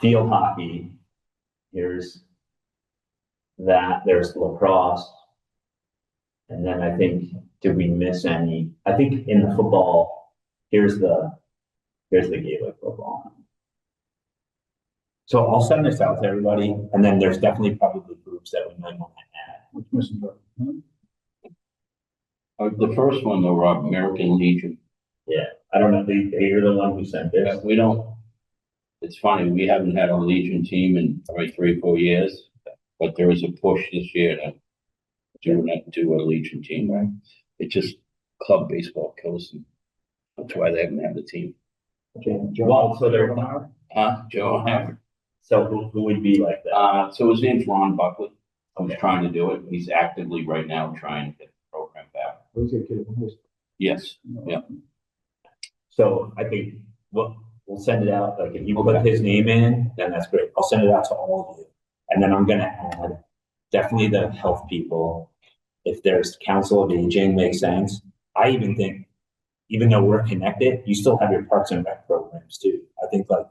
S1: field hockey, here's that, there's lacrosse. And then I think, did we miss any? I think in the football, here's the Gaelic football. So I'll send this out to everybody, and then there's definitely probably groups that we might want to add.
S2: What's missing?
S5: The first one, though, Rob, American Legion.
S1: Yeah, I don't know, you're the one who sent
S5: Yeah,
S1: this.
S5: we don't, it's funny, we haven't had a Legion team in probably 3 or 4 years, but there is a push this year to do a Legion team, right? It's just club baseball kills them. That's why they haven't had a team.
S1: Well, so they're,
S5: Joe Howard.
S1: so who would be like that?
S5: So his name's Ron Buckley. Who's trying to do it. He's actively right now trying to get the program back.
S2: Who's your kid?
S5: Yes, yeah.
S1: So I think we'll send it out, like if you put his name in, then that's great. I'll send it out to all of you. And then I'm gonna add definitely the health people. If there's council of aging makes sense. I even think, even though we're connected, you still have your parks and rec programs too. I think like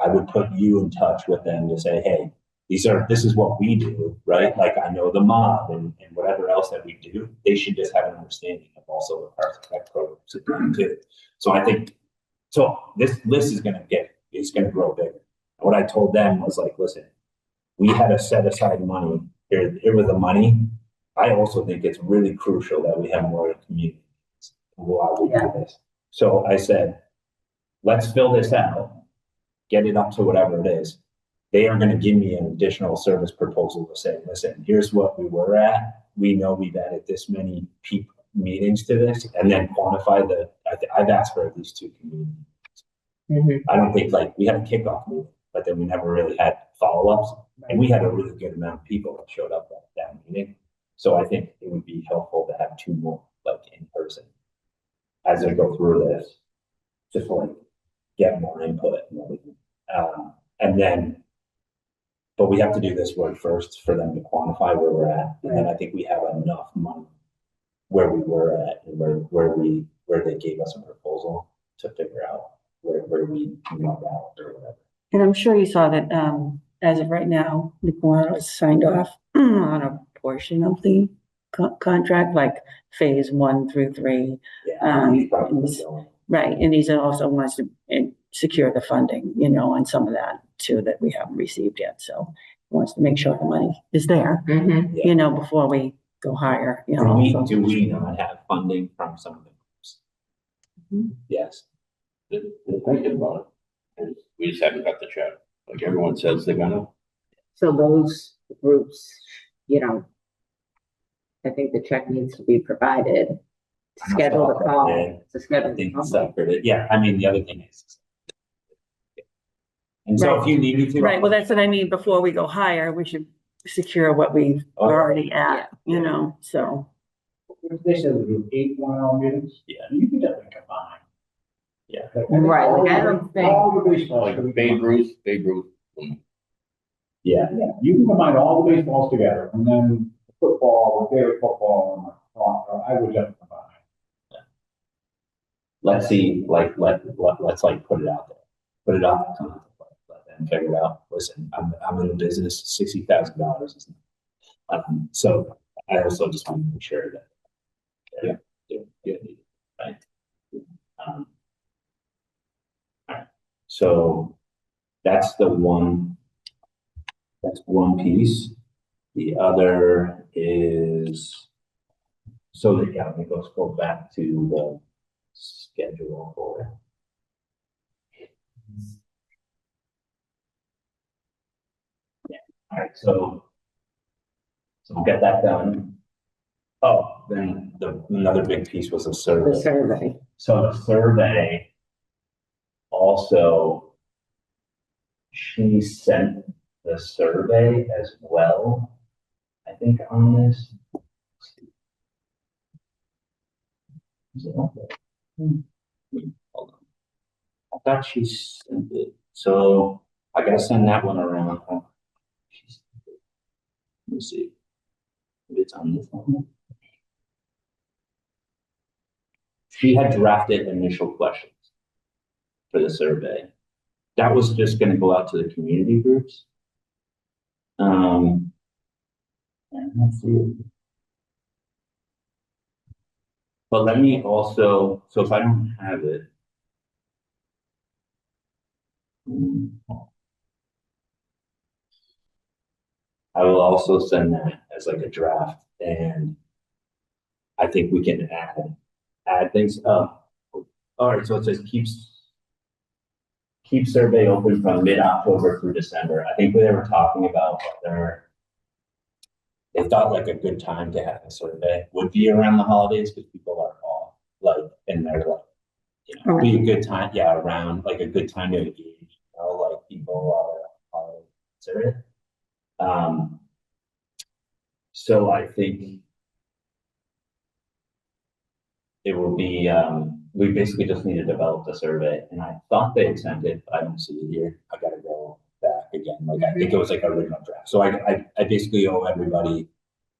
S1: I would put you in touch with them to say, hey, this is what we do, right? Like I know the mob and whatever else that we do, they should just have an understanding of also the parks and rec programs too. So I think, so this list is gonna grow bigger. What I told them was like, listen, we had to set aside money, here was the money. I also think it's really crucial that we have more community while we do this. So I said, let's fill this out, get it up to whatever it is. They are gonna give me an additional service proposal to say, listen, here's what we were at. We know we've added this many meetings to this, and then quantify I've asked for at least 2 community meetings. I don't think like, we had a kickoff meeting, but then we never really had follow-ups. And we had a really good amount of people that showed up at that meeting. So I think it would be helpful to have 2 more, like in person, as I go through this, just to like get more input and everything. And then, but we have to do this work first for them to quantify where we're at. And then I think we have enough money where we were at and where they gave us a proposal to figure out where we want out or whatever.
S4: And I'm sure you saw that, as of right now, Nicola has signed off on a portion of the contract, like phase 1 through 3.
S1: Yeah, he's probably going.
S4: Right, and he also wants to secure the funding, on some of that too, that we haven't received yet. So he wants to make sure the money is there, before we go higher,
S1: Do we not have funding from some of the groups? Yes.
S5: They're thinking about it. We just haven't got the check. Like everyone says they're gonna.
S3: So those groups, I think the check needs to be provided to schedule the call, to schedule
S1: I
S3: the
S1: think
S3: call.
S1: separate. Yeah, I mean, the other thing is. And so if you need me to.
S4: right, well, that's what I mean, before we go higher, we should secure what we've already at, so.
S2: They said we do 8 1-hour meetings.
S1: Yeah.
S2: You can definitely combine.
S1: Yeah.
S3: Right, like I don't think,
S2: All the baseballs.
S5: Like Babe Ruth.
S1: Yeah,
S2: Yeah, you can combine all the baseballs together, and then football, favorite football, I would definitely combine.
S1: let's see, let's like put it out there. Put it out there. Let them figure it out. Listen, I'm in the business, $60,000. So I also just want to make sure that. Right. All right. So that's one piece. The other is, so that, yeah, let's go back to the schedule for it. Yeah, all right, so we'll get that done. Oh, then another big piece was the survey.
S3: the survey.
S1: So the survey also, she sent the survey as well, I think, on this. Is it on there? Hold on. I thought she sent it, so I gotta send that one around. Let me see. If it's on this one. She had drafted initial questions for the survey. That was just gonna go out to the community groups. And let's see. But let me also, so if I don't have it. I will also send that as like a draft, and I think we can add things up. All right, so it says keep survey open from mid-October through December. I think they were talking about whether they thought like a good time to have a survey would be around the holidays because people are off, like, and they're like, you know, be a good time, yeah, around like a good time to engage, you know, like people are serious. So I think it will be, we basically just need to develop the survey, and I thought they had sent it, but I don't see it here. I gotta go back again. Like, I think it was like original draft. So I basically owe everybody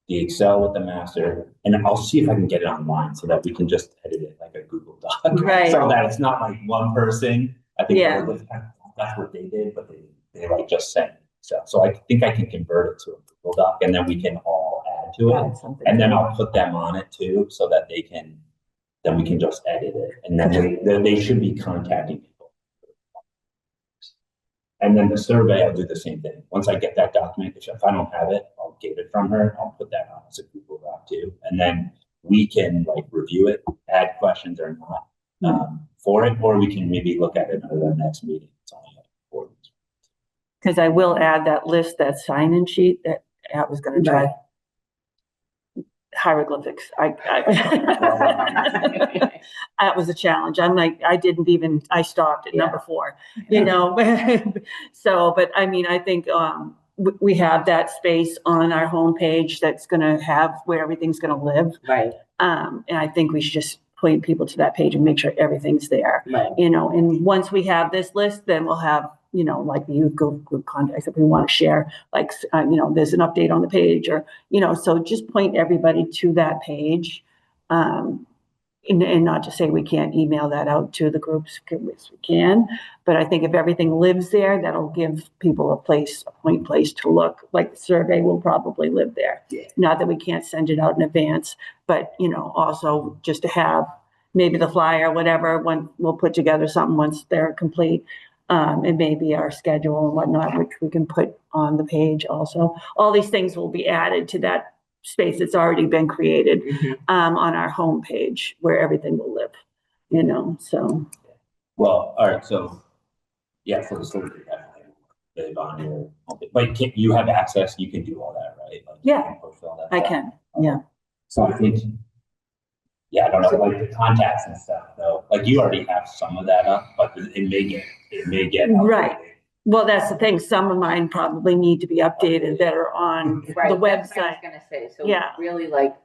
S1: the Excel with the master, and I'll see if I can get it online so that we can just edit it like a Google Doc.
S4: Right.
S1: So that it's not like one person. I think
S4: Yeah.
S1: that's what they did, but they like just sent it. So I think I can convert it to a Google Doc, and then we can all add to it. And then I'll put them on it too, so that then we can just edit it. And then they should be contacting people. And then the survey, I'll do the same thing. Once I get that document, if I don't have it, I'll get it from her. I'll put that on as a Google Doc too. And then we can like review it, add questions or not for it, or we can maybe look at it at the next meeting. It's only like 4 weeks.
S4: Because I will add that list, that sign-in sheet that I was gonna try. Hieroglyphics. That was a challenge. I'm like, I stopped at number 4, you know? So, but I mean, I think, we have that space on our homepage that's gonna have where everything's gonna live.
S3: Right,
S4: And I think we should just point people to that page and make sure everything's there.
S3: right.
S4: You know, and once we have this list, then we'll have, you know, like the youth group contacts if we want to share, like, you know, there's an update on the page or, you know, so just point everybody to that page. And not to say we can't email that out to the groups, because we can, but I think if everything lives there, that'll give people a point place to look, like the survey will probably live there.
S1: Yeah.
S4: Not that we can't send it out in advance, but, you know, also just to have maybe the flyer, whatever, when we'll put together something once they're complete. And maybe our schedule and whatnot, which we can put on the page also. All these things will be added to that space that's already been created on our homepage where everything will live, you know, so.
S1: Well, all right, so, yeah, for the survey, definitely live on your homepage. But you have access, you can do all that, right? Like, you
S4: Yeah,
S1: can post all that
S4: I
S1: stuff.
S4: can, yeah.
S1: So I think, yeah, I don't know, like the contacts and stuff, though, like you already have some of that up, but it may get.
S4: Right.
S1: updated.
S4: Well, that's the thing. Some of mine probably need to be updated that are on
S3: Right,
S4: the
S3: that's what I was
S4: website.
S3: gonna say, so
S4: Yeah.
S3: really like,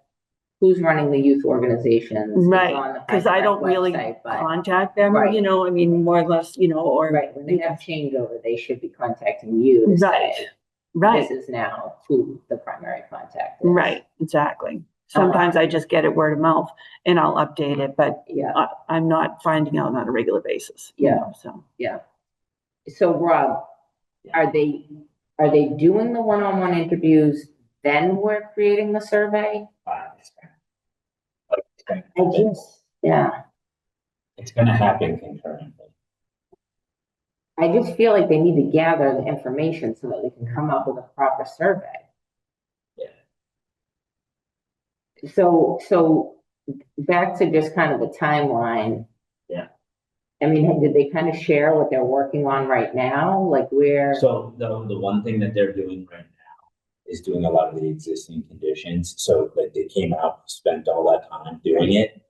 S3: who's running the youth organizations? is on
S4: Right,
S3: the
S4: because I don't really
S3: website, but-
S4: contact them,
S3: Right.
S4: you know, I mean, more or less, you know, or.
S3: Right, when they have changeover, they should be contacting you to
S4: Right,
S3: say,
S4: right,
S3: this is now who the primary contact is.
S4: right, exactly. Sometimes I just get it word of mouth and I'll update it, but
S3: Yeah,
S4: I'm not finding out on a regular basis. You
S3: Yeah.
S4: know, so.
S3: so Rob, are they doing the one-on-one interviews, then we're creating the survey?
S1: It's gonna happen concurrently.
S3: I just feel like they need to gather the information so that we can come up with a proper survey.
S1: Yeah.
S3: So back to just kind of the timeline.
S1: Yeah.
S3: I mean, did they kind of share what they're working on right now? Like where?
S1: So the one thing that they're doing right now is doing a lot of the existing conditions. So like they came out, spent all that time doing it.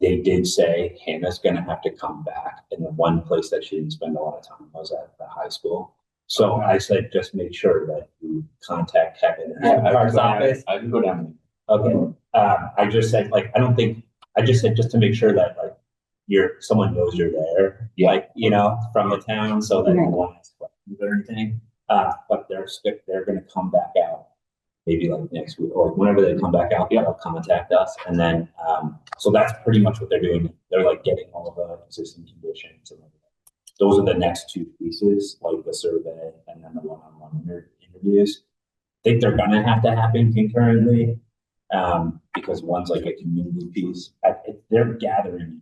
S1: They did say Hannah's gonna have to come back, and the one place that she didn't spend a lot of time was at the high school. So I said, just make sure that you contact Kevin at our office.
S5: I can go down.
S1: Okay, I just said, like, I just said, just to make sure that, like, someone knows you're there,
S5: Yeah.
S1: like, you know, from the town, so that you
S3: Right.
S1: won't ask questions or anything. But they're gonna come back out maybe like next week, or whenever they come back out, they'll contact us. And then, so that's pretty much what they're doing. They're like getting all of the existing conditions and everything. Those are the next two pieces, like the survey and then the one-on-one interviews. I think they're gonna have to happen concurrently, because one's like a community piece. They're gathering information.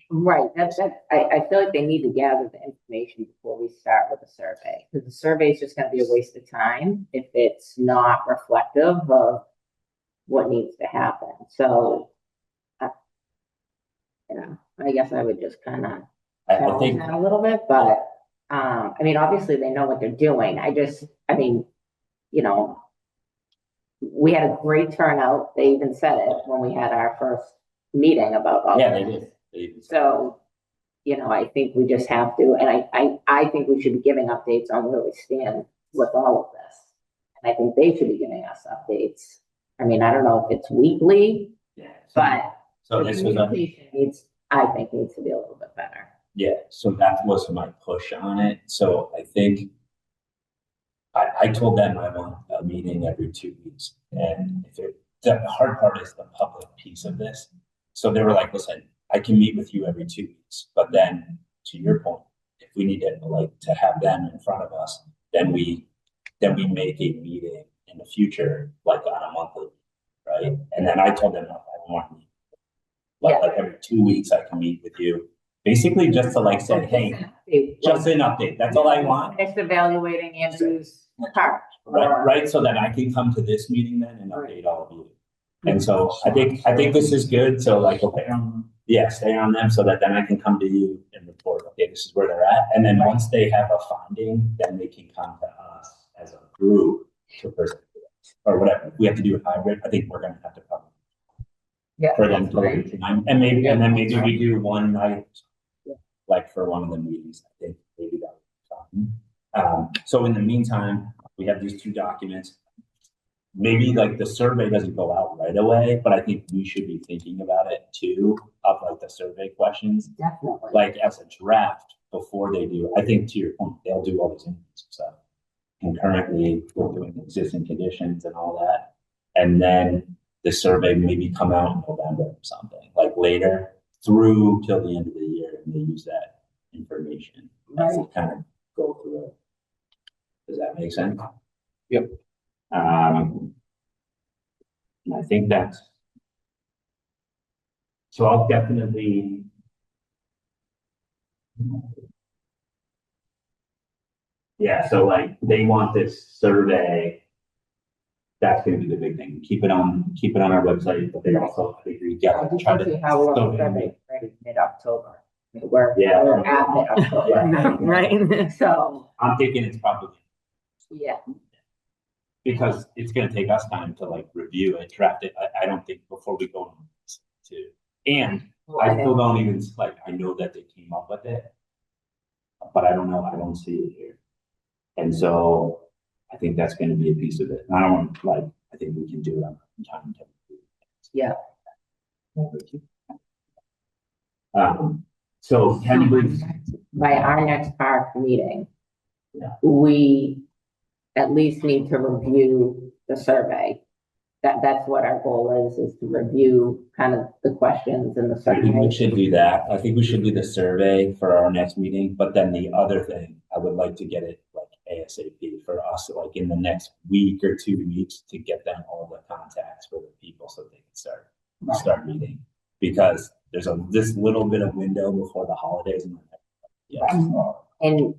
S3: Right, I feel like they need to gather the information before we start with the survey, because the survey is just gonna be a waste of time if it's not reflective of what needs to happen, so. You know, I guess I would just kind of
S1: I
S3: challenge
S1: think,
S3: that a little bit, but, I mean, obviously they know what they're doing, I mean, you know, we had a great turnout, they even said it when we had our first meeting about all
S1: yeah,
S3: this.
S1: they did.
S3: So, you know, I think we just have to, and I think we should be giving updates on where we stand with all of this. And I think they should be giving us updates. I mean, I don't know if it's weekly,
S1: Yeah.
S3: but
S1: So
S3: the
S1: this was a,
S3: communication I think needs to be a little bit better.
S1: yeah, so that was my push on it. So I think I told them I want a meeting every 2 weeks. And the hard part is the public piece of this. So they were like, listen, I can meet with you every 2 weeks, but then to your point, if we need to have them in front of us, then we make a meeting in the future, like on a monthly, right? And then I told them, I don't want to meet. But like every 2 weeks I can meet with you, basically just to like say, hey, just an update. That's all I want.
S3: Just evaluating Andrew's part.
S1: Right, so that I can come to this meeting then and update all of you. And so I think this is good, so like, okay, stay on them so that then I can come to you and report, okay, this is where they're at. And then once they have a finding, then they can come to us as a group to present it, or whatever. If we have to do it hybrid, I think we're gonna have to come.
S3: Yeah.
S1: For them to look at time, and then maybe we do one night, like for one of the meetings, I think maybe that would be fine. So in the meantime, we have these two documents. Maybe like the survey doesn't go out right away, but I think we should be thinking about it too, of like the survey questions,
S3: Definitely.
S1: like as a draft before they do. I think to your point, they'll do all these interviews and stuff concurrently, we're doing existing conditions and all that. And then the survey maybe come out in November or something, like later through till the end of the year, and they use that information as they kind of go through it. Does that make sense?
S5: Yep.
S1: And I think that's, so I'll definitely. Yeah, so like they want this survey. That's gonna be the big thing. Keep it on our website, but they also, I think we gotta try to.
S3: How we're
S1: so-
S3: ready mid-October. We're
S1: Yeah.
S3: at mid-October.
S4: Right?
S3: So,
S1: I'm thinking it's probably,
S3: yeah,
S1: because it's gonna take us time to like review it, draft it. I don't think before we go to, and I still don't even, like, I know that they came up with it, but I don't know, I don't see it here. And so I think that's gonna be a piece of it. And I don't want, like, I think we can do it on time.
S3: Yeah.
S1: So technically,
S3: by our next park meeting,
S1: Yeah.
S3: we at least need to review the survey. That's what our goal is to review kind of the questions in the
S1: I think we
S3: survey.
S1: should do that. I think we should do the survey for our next meeting, but then the other thing, I would like to get it like ASAP for us, like in the next week or 2 weeks, to get them all the contacts for the people so they can start meeting. Because there's this little bit of window before the holidays. And
S3: And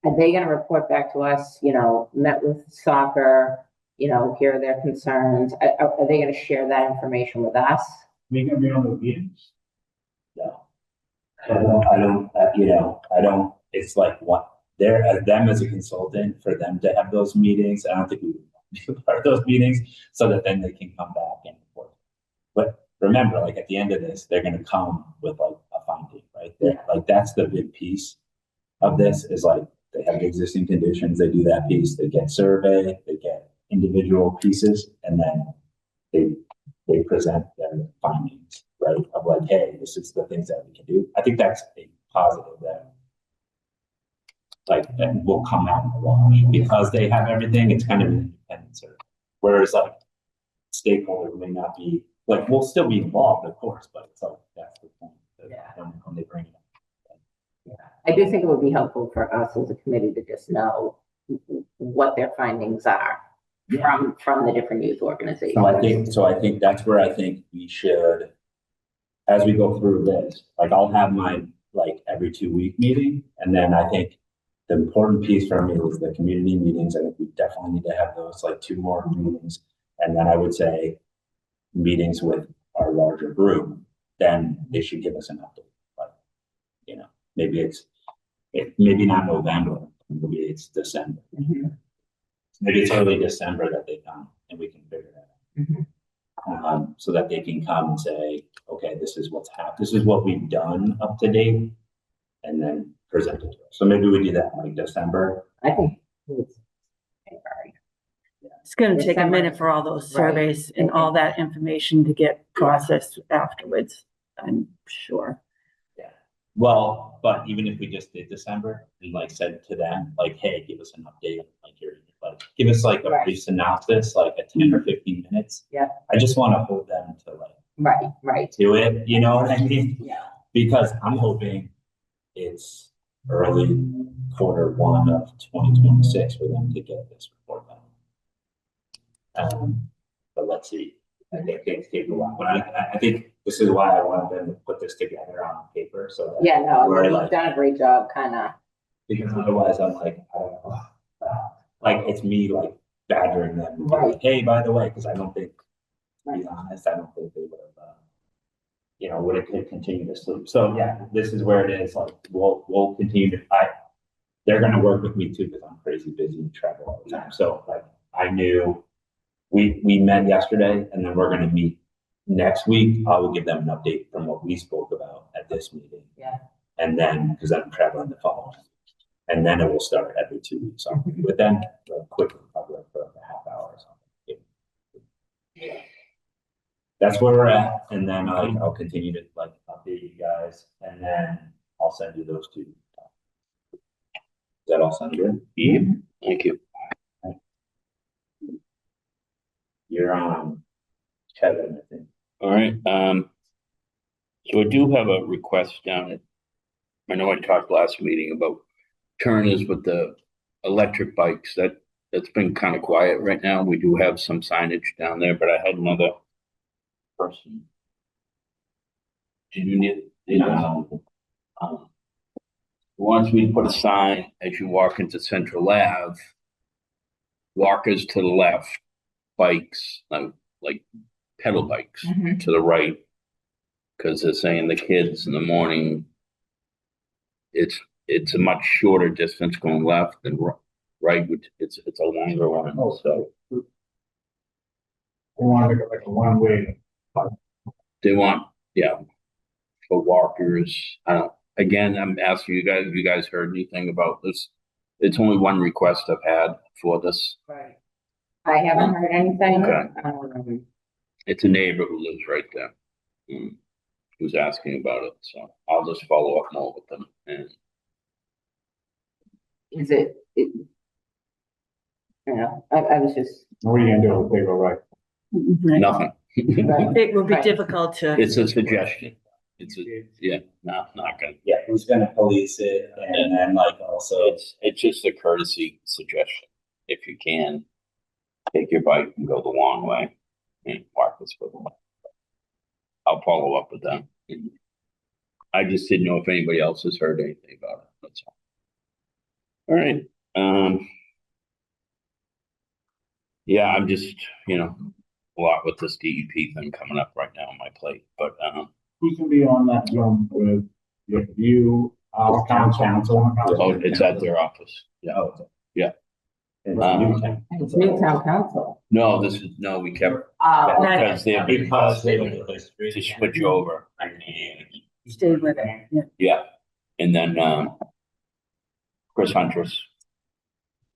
S3: are they gonna report back to us, you know, met with soccer, you know, here are their concerns? Are they gonna share that information with us?
S2: We can be on the meetings.
S1: No. I don't, it's like what, they're, as them as a consultant, for them to have those meetings, I don't think we would be a part of those meetings, so that then they can come back and report. But remember, like at the end of this, they're gonna come with like a finding, right? Like that's the big piece of this, is like, they have the existing conditions, they do that piece, they get survey, they get individual pieces, and then they present their findings. right? Of like, hey, this is the things that we can do. I think that's a positive that like that will come out in the wash because they have everything. It's kind of an independent service. Whereas like stakeholders may not be like, we'll still be involved, of course, but it's like that's the point.
S3: Yeah.
S1: When they bring it up.
S3: I do think it would be helpful for us as a committee to just know what their findings are from the different youth organizations.
S1: So I think that's where I think we should, as we go through this, like I'll have my like every 2-week meeting. And then I think the important piece for me is the community meetings. I think we definitely need to have those like 2 more meetings. And then I would say meetings with our larger group, then they should give us an update. Like, you know, maybe maybe not November, maybe it's December.
S3: Mm-hmm.
S1: Maybe it's early December that they come and we can figure that out.
S3: Mm-hmm.
S1: So that they can come and say, okay, this is what's happened. This is what we've done up to date, and then present it to us. So maybe we do that like December.
S3: I think it's February.
S4: It's gonna take a
S3: December.
S4: minute for all those
S3: Right.
S4: surveys and all that information to get processed afterwards, I'm sure.
S1: Yeah. Well, but even if we just did December and like said to them, like, hey, give us an update, like like give us like a
S3: Right.
S1: brief synopsis, like a 10 or 15 minutes.
S3: Yeah.
S1: I just want to hold them to like
S3: Right.
S1: do it, you know what I mean?
S3: Yeah.
S1: Because I'm hoping it's early Q1 of 2026 for them to get this report done. But let's see. I think things take a while, but I think this is why I wanted them to put this together on paper so that.
S3: Yeah, no,
S1: we're
S3: you've
S1: like,
S3: done a great job, kind of.
S1: because otherwise I'm like, I don't know. Like it's me like badgering them.
S3: Right.
S1: Like, hey, by the way, because I don't think, to be honest, I don't think they would have, would have continued to sleep. So yeah, this is where it is. Like we'll continue to. They're going to work with me too because I'm crazy busy and travel all the time. So like I knew we met yesterday, and then we're going to meet next week. I will give them an update from what we spoke about at this meeting.
S3: Yeah.
S1: And then because I'm traveling the following. And then it will start every 2 weeks. So with them, like quickly, probably for like a half hour or something. Yeah. That's where we're at. And then I'll continue to like update you guys, and then I'll send you those 2. Does that all sound good?
S5: Yeah, thank you.
S1: You're on Kevin, I think.
S5: All right, so I do have a request down at, I know I talked last meeting about Turners with the electric bikes. That's been kind of quiet right now. We do have some signage down there, but I had another person. Did you need? Wants me to put a sign as you walk into Central Ave. Walkers to the left, bikes, like pedal bikes to the right. Because they're saying the kids in the morning, it's a much shorter distance going left than right, which it's a longer one. So
S2: We want to go like a one-way.
S5: they want, for walkers. Again, I'm asking you guys, have you guys heard anything about this? It's only one request I've had for this.
S3: Right. I haven't heard anything.
S5: Okay. It's a neighbor who lives right there. Who's asking about it, so I'll just follow up more with them. And
S3: Is it? I was just.
S2: What are you gonna do if they go right?
S4: Right.
S5: nothing.
S4: It would be
S3: Right.
S4: difficult to,
S5: It's a suggestion. Not gonna.
S1: Yeah, who's going to police it, and then like also.
S5: It's just a courtesy suggestion. If you can, take your bike and go the long way and walk this way. I'll follow up with them. I just didn't know if anybody else has heard anything about it. That's all. All right. Yeah, I'm just, a lot with this DEP thing coming up right now on my plate, but,
S2: Who's gonna be on that Zoom with you, our council?
S5: oh, it's at their office. Yeah.
S1: Oh,
S5: Yeah.
S1: It's
S5: Newtown.
S3: It's Newtown Council.
S5: No, we kept, because they're
S1: because they have the history.
S5: to switch over.
S4: stay with it, yeah.
S5: Yeah, and then, Chris Huntress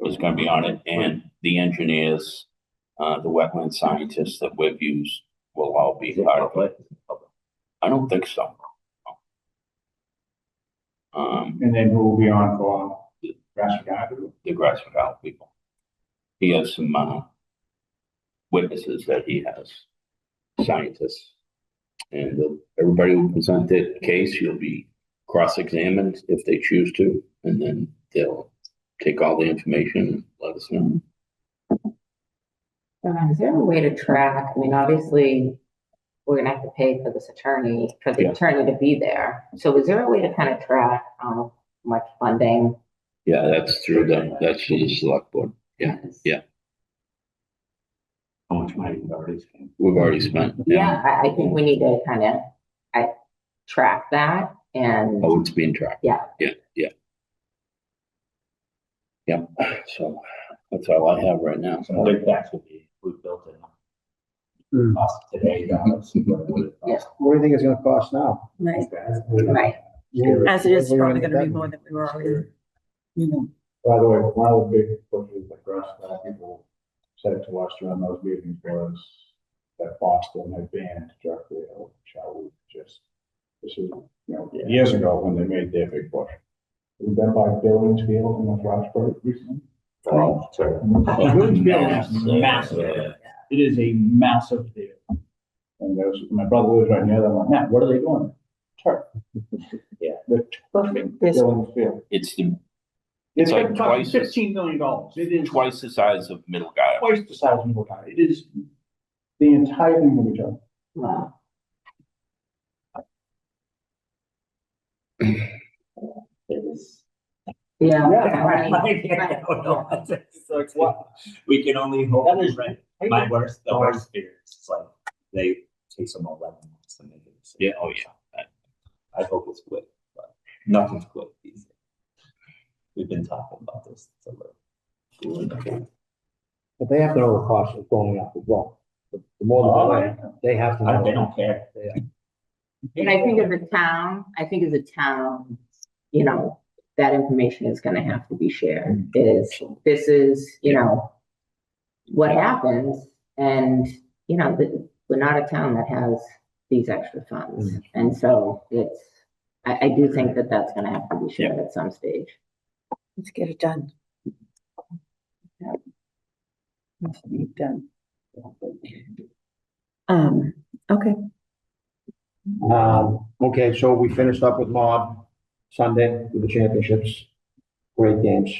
S5: is gonna be on it, and the engineers, the wetland scientists that we've used will all be part of it. I don't think so.
S2: And then who will be on for Grassy Guy?
S5: The Grassy Valley people. He has some, witnesses that he has, scientists. And everybody will present their case. You'll be cross-examined if they choose to, and then they'll take all the information and let us know.
S3: Is there a way to track? I mean, obviously, we're gonna have to pay for this attorney, for the
S5: Yeah.
S3: attorney to be there. So is there a way to kind of track how much funding?
S5: Yeah, that's through the select board. Yeah, yeah.
S1: How much money we've already spent?
S5: We've already spent.
S3: Yeah, I think we need to kind of, track that and,
S5: Oh, it's being tracked.
S3: yeah.
S5: Yeah, so that's all I have right now.
S1: So other tax would be, we built it.
S7: Hmm.
S1: Cost today, dollars, what it would
S3: Yeah.
S1: cost.
S7: What do you think it's gonna cost now?
S4: Right,
S3: Right.
S4: as it is
S7: We're
S4: probably
S7: get
S4: gonna be
S7: that.
S4: more than we were already, you know.
S2: By the way, one of the big pushes that Grassy Guy people said to us during those meetings was that Boston had banned drug deal, shall we just, this is, years ago when they made their big push. We've been by Billings Field in the Roxbury recently.
S1: Oh, sure.
S2: Billings Field is
S1: Yeah.
S2: massive. It is a massive deal. And there's, my brother lives right near them, I'm like, Matt, what are they doing? Turf.
S1: Yeah.
S2: The turfing
S4: This-
S2: Billings Field.
S5: It's
S2: It's
S5: like
S2: like
S5: twice as-
S2: $15 million. It is
S5: twice the size of Middle Guy.
S2: twice the size of Middle Guy. It is the entire thing will be done.
S3: Wow.
S1: It is.
S3: Yeah.
S2: Yeah.
S3: right,
S1: No,
S3: right.
S1: it's like, what? We can only hope.
S2: That is-
S1: Right. My worst fear is it's like, they take some 11 months to make it.
S5: Yeah, oh yeah.
S1: I hope it's quick, but nothing's quick these days. We've been talking about this, so we're.
S7: But they have to know the cost is going up as well. The more the delay, they have to know.
S1: They don't care.
S3: And I think as a town, you know, that information is gonna have to be shared. This is, you know, what happens, and, you know, we're not a town that has these extra funds. And so I do think that that's gonna have to be shared at some stage.
S4: Let's get it done. Let's get it done. Okay,
S7: Okay, so we finished up with Mob Sunday with the championships. Great games.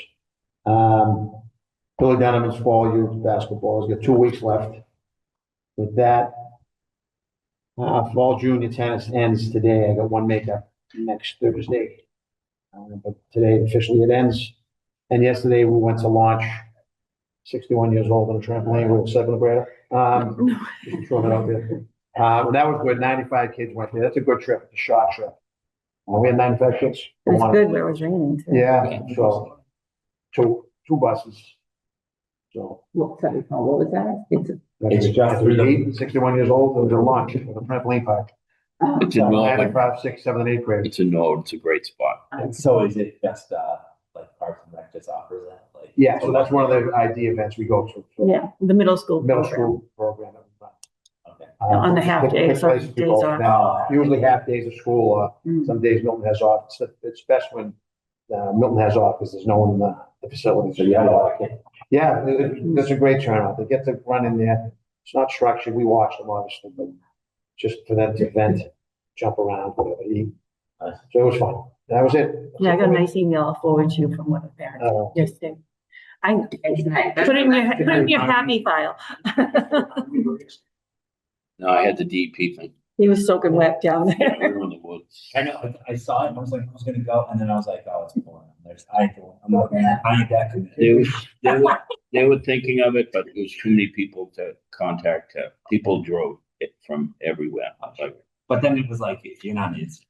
S7: Billy Dunham's fall youth basketball has got 2 weeks left. With that, fall junior tennis ends today. I got one makeup next Thursday. But today officially it ends. And yesterday we went to launch 61 years old on a trampoline with a seventh grader. Just throwing it out there. And that was good. 95 kids went there. That's a good trip, a short trip. We had 95 kids.
S4: it's good where it was raining too.
S7: Yeah, so two buses. So.
S3: What was that?
S1: It's just through the-
S7: 61 years old. It was a launch with a trampoline park.
S5: It's in Norwood.
S7: 95, 6, 7, and 8 grade.
S5: It's in Norwood. It's a great spot.
S1: And so is it just, like Parks and Rec just offers that, like?
S7: Yeah, so that's one of the ID events we go to. So
S4: Yeah, the middle school
S7: Middle
S4: program.
S7: school program. that we run.
S1: Okay.
S4: On the half
S7: Good- good
S4: days or
S7: place to
S4: days
S7: go.
S4: off.
S7: Usually half days of school,
S4: Mm.
S7: some days Milton has off. It's best when Milton has off because there's no one in the facility.
S1: So you had a lot of kids.
S7: Yeah, it's a great turnout. They get to run in there. It's not structured. We watch them obviously, but just for them to vent, jump around, whatever, eat.
S1: Nice.
S7: So it was fun. That was it.
S4: Yeah, I got a nice email I'll forward to you from one of the parents
S7: Uh,
S4: yesterday. I put
S3: It's nice.
S4: it in your happy file.
S5: No, I had the DEP thing.
S4: He was soaking wet down
S5: Yeah,
S4: there.
S5: we were in the woods.
S1: I know, I saw it, and I was like, I was gonna go, and then I was like, oh, it's boring. I'm like, man, I ain't that committed.
S5: They were thinking of it, but it was too many people to contact. People drove it from everywhere. Like,
S1: But then it was like, if you're not instant.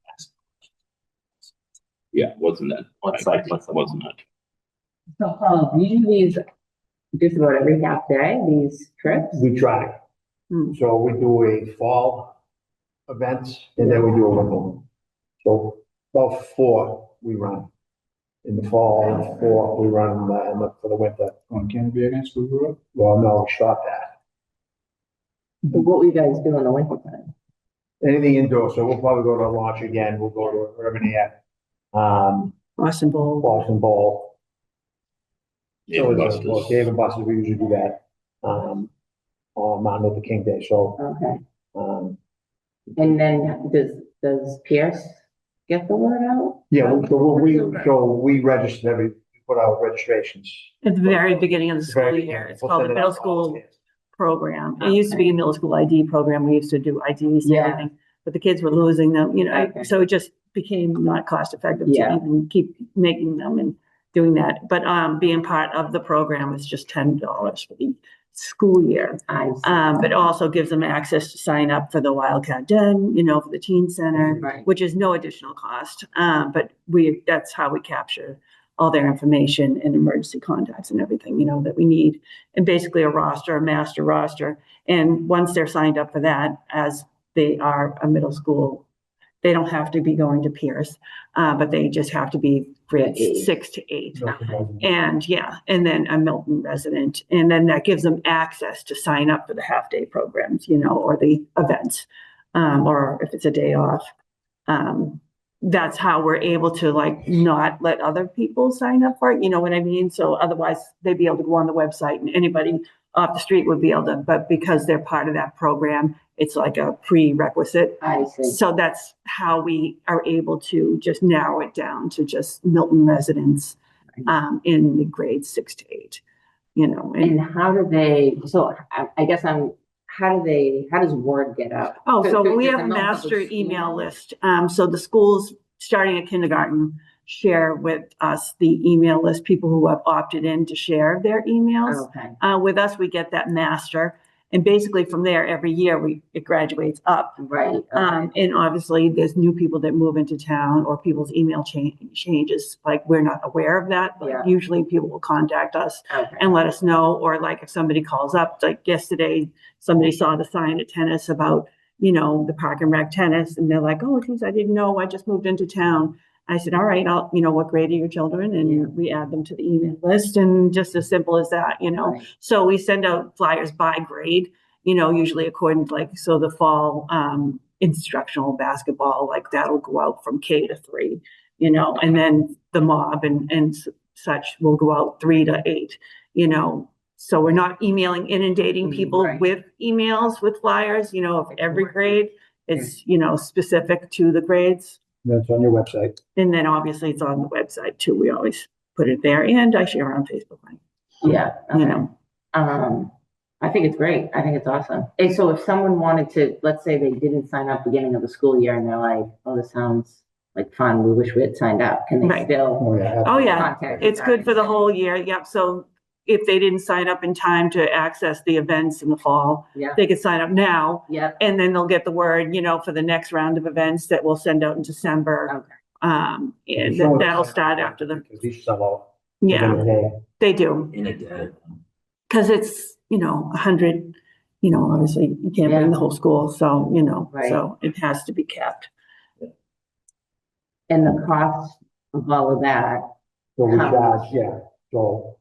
S5: yeah, wasn't that?
S1: What's the-
S5: Wasn't it?
S3: So, you do these just about every half day, these trips?
S7: We try.
S4: Hmm.
S7: So we do a fall event and then we do a winter one. So about 4 we run in the fall and 4 we run for the winter.
S2: On Canterbury against Blue Road?
S7: Well, no, we stopped that.
S3: What will you guys do in the winter time?
S7: anything indoor, so we'll probably go to a launch again, we'll go to Urban Air,
S4: Boston Bowl.
S7: Boston Bowl.
S5: Dave and
S7: So, well,
S5: Buster's.
S7: Dave and Buster's, we usually do that, on Martin Luther King Day, so,
S3: Okay,
S7: um,
S3: and then does Pierce get the word out?
S7: yeah, we register we put out registrations.
S4: At the very beginning of the school
S7: Very
S4: year,
S7: beginning.
S4: it's
S7: We'll
S4: called the
S7: send it
S4: middle
S7: out to all
S4: school
S7: the kids.
S4: program. It used to be a middle school ID program. We used to do IDs and
S3: Yeah.
S4: everything, but the kids were losing them,
S3: Okay.
S4: so it just became not cost effective to
S3: Yeah.
S4: even keep making them and doing that. But, being part of the program is just $10 for the school year.
S3: I see.
S4: But also gives them access to sign up for the Wildcat Den, for the teen center,
S3: Right.
S4: which is no additional cost. But that's how we capture all their information and emergency contacts and everything, that we need. And basically a master roster. And once they're signed up for that, as they are a middle school, they don't have to be going to Pierce, but they just have to be grades 6 to 8. And and then a Milton resident. And then that gives them access to sign up for the half-day programs, or the events, or if it's a day off. That's how we're able to not let other people sign up for it. You know what I mean? So otherwise they'd be able to go on the website and anybody off the street would be able to, but because they're part of that program, it's like a prerequisite.
S3: I see.
S4: So that's how we are able to just narrow it down to just Milton residents, in the grades 6 to 8,
S3: And how do they, so I guess how does word get out?
S4: So we have a
S3: Does the Milton
S4: master
S3: Public
S4: email
S3: School-
S4: list. So the schools, starting at kindergarten, share with us the email list, people who have opted in to share their emails.
S3: Okay,
S4: With us, we get that master. And basically from there, every year it graduates up.
S3: right. Okay.
S4: And obviously there's new people that move into town or people's email changes. Like we're not aware of that, but
S3: Yeah.
S4: usually people will contact us
S3: Okay.
S4: and let us know. Or like if somebody calls up, like yesterday, somebody saw the sign at tennis about, the park and rec tennis. And they're like, oh, geez, I didn't know. I just moved into town. I said, all right, what grade are your children? And
S3: Yeah.
S4: we add them to the email list, and just as simple as that,
S3: Right.
S4: So we send out flyers by grade, usually according to so the fall, instructional basketball, that'll go out from K to 3, and then the mob and such will go out 3 to 8, So we're not inundating people
S3: Right.
S4: with emails, with flyers, of every grade. It's, specific to the grades.
S7: That's on your website.
S4: And then obviously it's on the website too. We always put it there, and I share on Facebook.
S3: Yeah.
S4: You
S3: okay.
S4: know,
S3: I think it's great. I think it's awesome. And so if someone wanted to, let's say they didn't sign up beginning of the school year and they're like, oh, this sounds like fun. We wish we had signed up. Can they
S4: Right.
S3: still
S7: Oh, yeah.
S4: Oh, yeah.
S3: contact?
S4: It's good for the whole year. Yep. So if they didn't sign up in time to access the events in the fall,
S3: Yeah.
S4: they could sign up now,
S3: Yep.
S4: and then they'll get the word, for the next round of events that we'll send out in December.
S3: Okay.
S4: And
S7: Sure.
S4: that'll start after the,
S7: Because these sell out. within
S4: yeah,
S7: a day.
S4: they do.
S1: In a day.
S4: Cause it's, 100, obviously you can't
S3: Yeah.
S4: bring the whole school. So,
S3: Right.
S4: so it has to be kept.
S3: And the cost of all of that.
S7: So we
S3: Covers.
S7: charge, so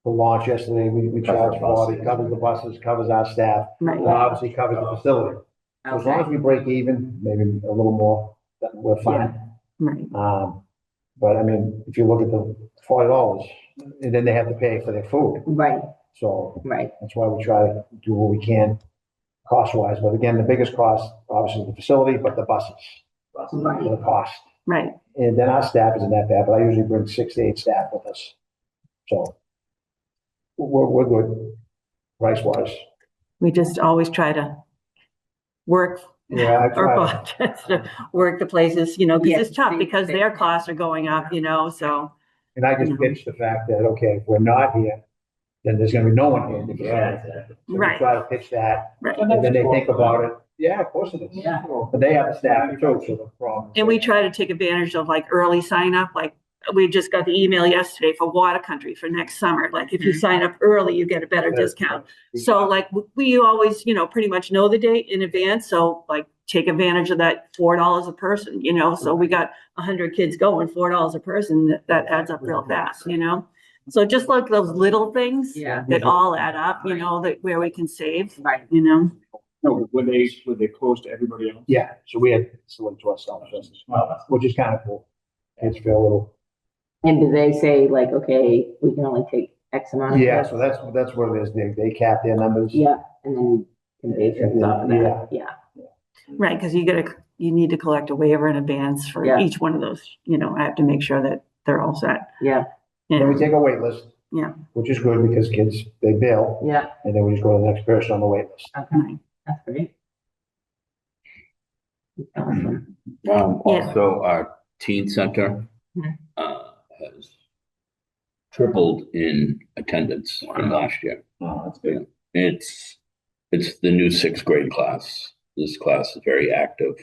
S7: for launch yesterday, we charge 40, covers the buses, covers our staff,
S4: Right.
S7: and obviously covers the facility. So as long as
S3: Okay.
S7: we break even, maybe a little more, that we're fine.
S4: Right.
S7: But I mean, if you look at the $40, and then they have to pay for their food.
S3: Right.
S7: So
S3: Right.
S7: that's why we try to do what we can cost wise. But again, the biggest cost, obviously the facility, but the buses,
S3: Right.
S7: the cost.
S4: Right.
S7: And then our staff isn't that bad, but I usually bring 6 to 8 staff with us. So we're good price wise.
S4: We just always try to work
S7: Yeah, I
S4: our
S7: try.
S4: budgets to work the places, because
S3: Yeah,
S4: it's tough
S3: they-
S4: because
S3: they-
S4: their costs are going up, so.
S7: And I just pitch the fact that, okay, if we're not here, then there's gonna be no one here.
S1: Yeah, exactly.
S7: So we
S4: Right.
S7: try to pitch that,
S4: Right.
S7: and then they think about it. Yeah, of course it is.
S3: Yeah.
S7: But they have a staff too, so the problem.
S4: And we try to take advantage of early sign up, we just got the email yesterday for Water Country for next summer. If you sign up early, you get a better discount. So we always, pretty much know the date in advance. So take advantage of that $4 a person, so we got 100 kids going, $4 a person, that adds up real fast, So just those little things
S3: Yeah.
S4: that all add up, that where we can save,
S3: Right.
S2: No, when they close to everybody else?
S7: Yeah, so we had someone to ourselves, which is kind of cool. Kids feel a little,
S3: And do they say like, okay, we can only take X amount of
S7: yeah,
S3: kids?
S7: so that's what it is. They cap their numbers.
S3: Yeah, and then can base it off of that, yeah.
S4: Right, because you need to collect a waiver in advance for
S3: Yeah.
S4: each one of those, I have to make sure that they're all set.
S3: Yeah,
S7: Then we take a wait list.
S4: Yeah.
S7: Which is good because kids, they bail,
S3: yeah,
S7: and then we just go to the next person on the wait list.
S3: okay, that's great. Awesome.
S5: Also, our teen center,
S3: Mhm.
S5: has tripled in attendance from last year.
S1: Oh, that's good.
S5: It's the new sixth grade class. This class is very active.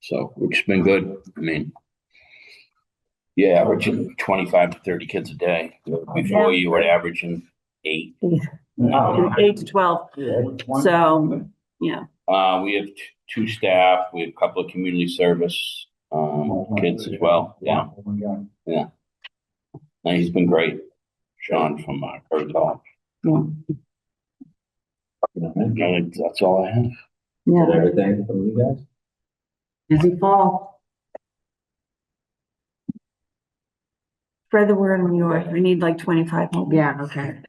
S5: So, which has been good. I mean, yeah, averaging 25 to 30 kids a day. Before you were averaging 8.
S2: No.
S4: 8 to 12, so, yeah.
S5: We have 2 staff. We have a couple of community service, kids as well. Yeah.
S2: Oh my God.
S5: And he's been great. Sean from, Curtis College. I think that's all I have.
S4: Yeah.
S1: Is everything from you guys?
S3: Busy fall.
S4: Spread the word in New York. I need like 25 more.
S3: Yeah, okay.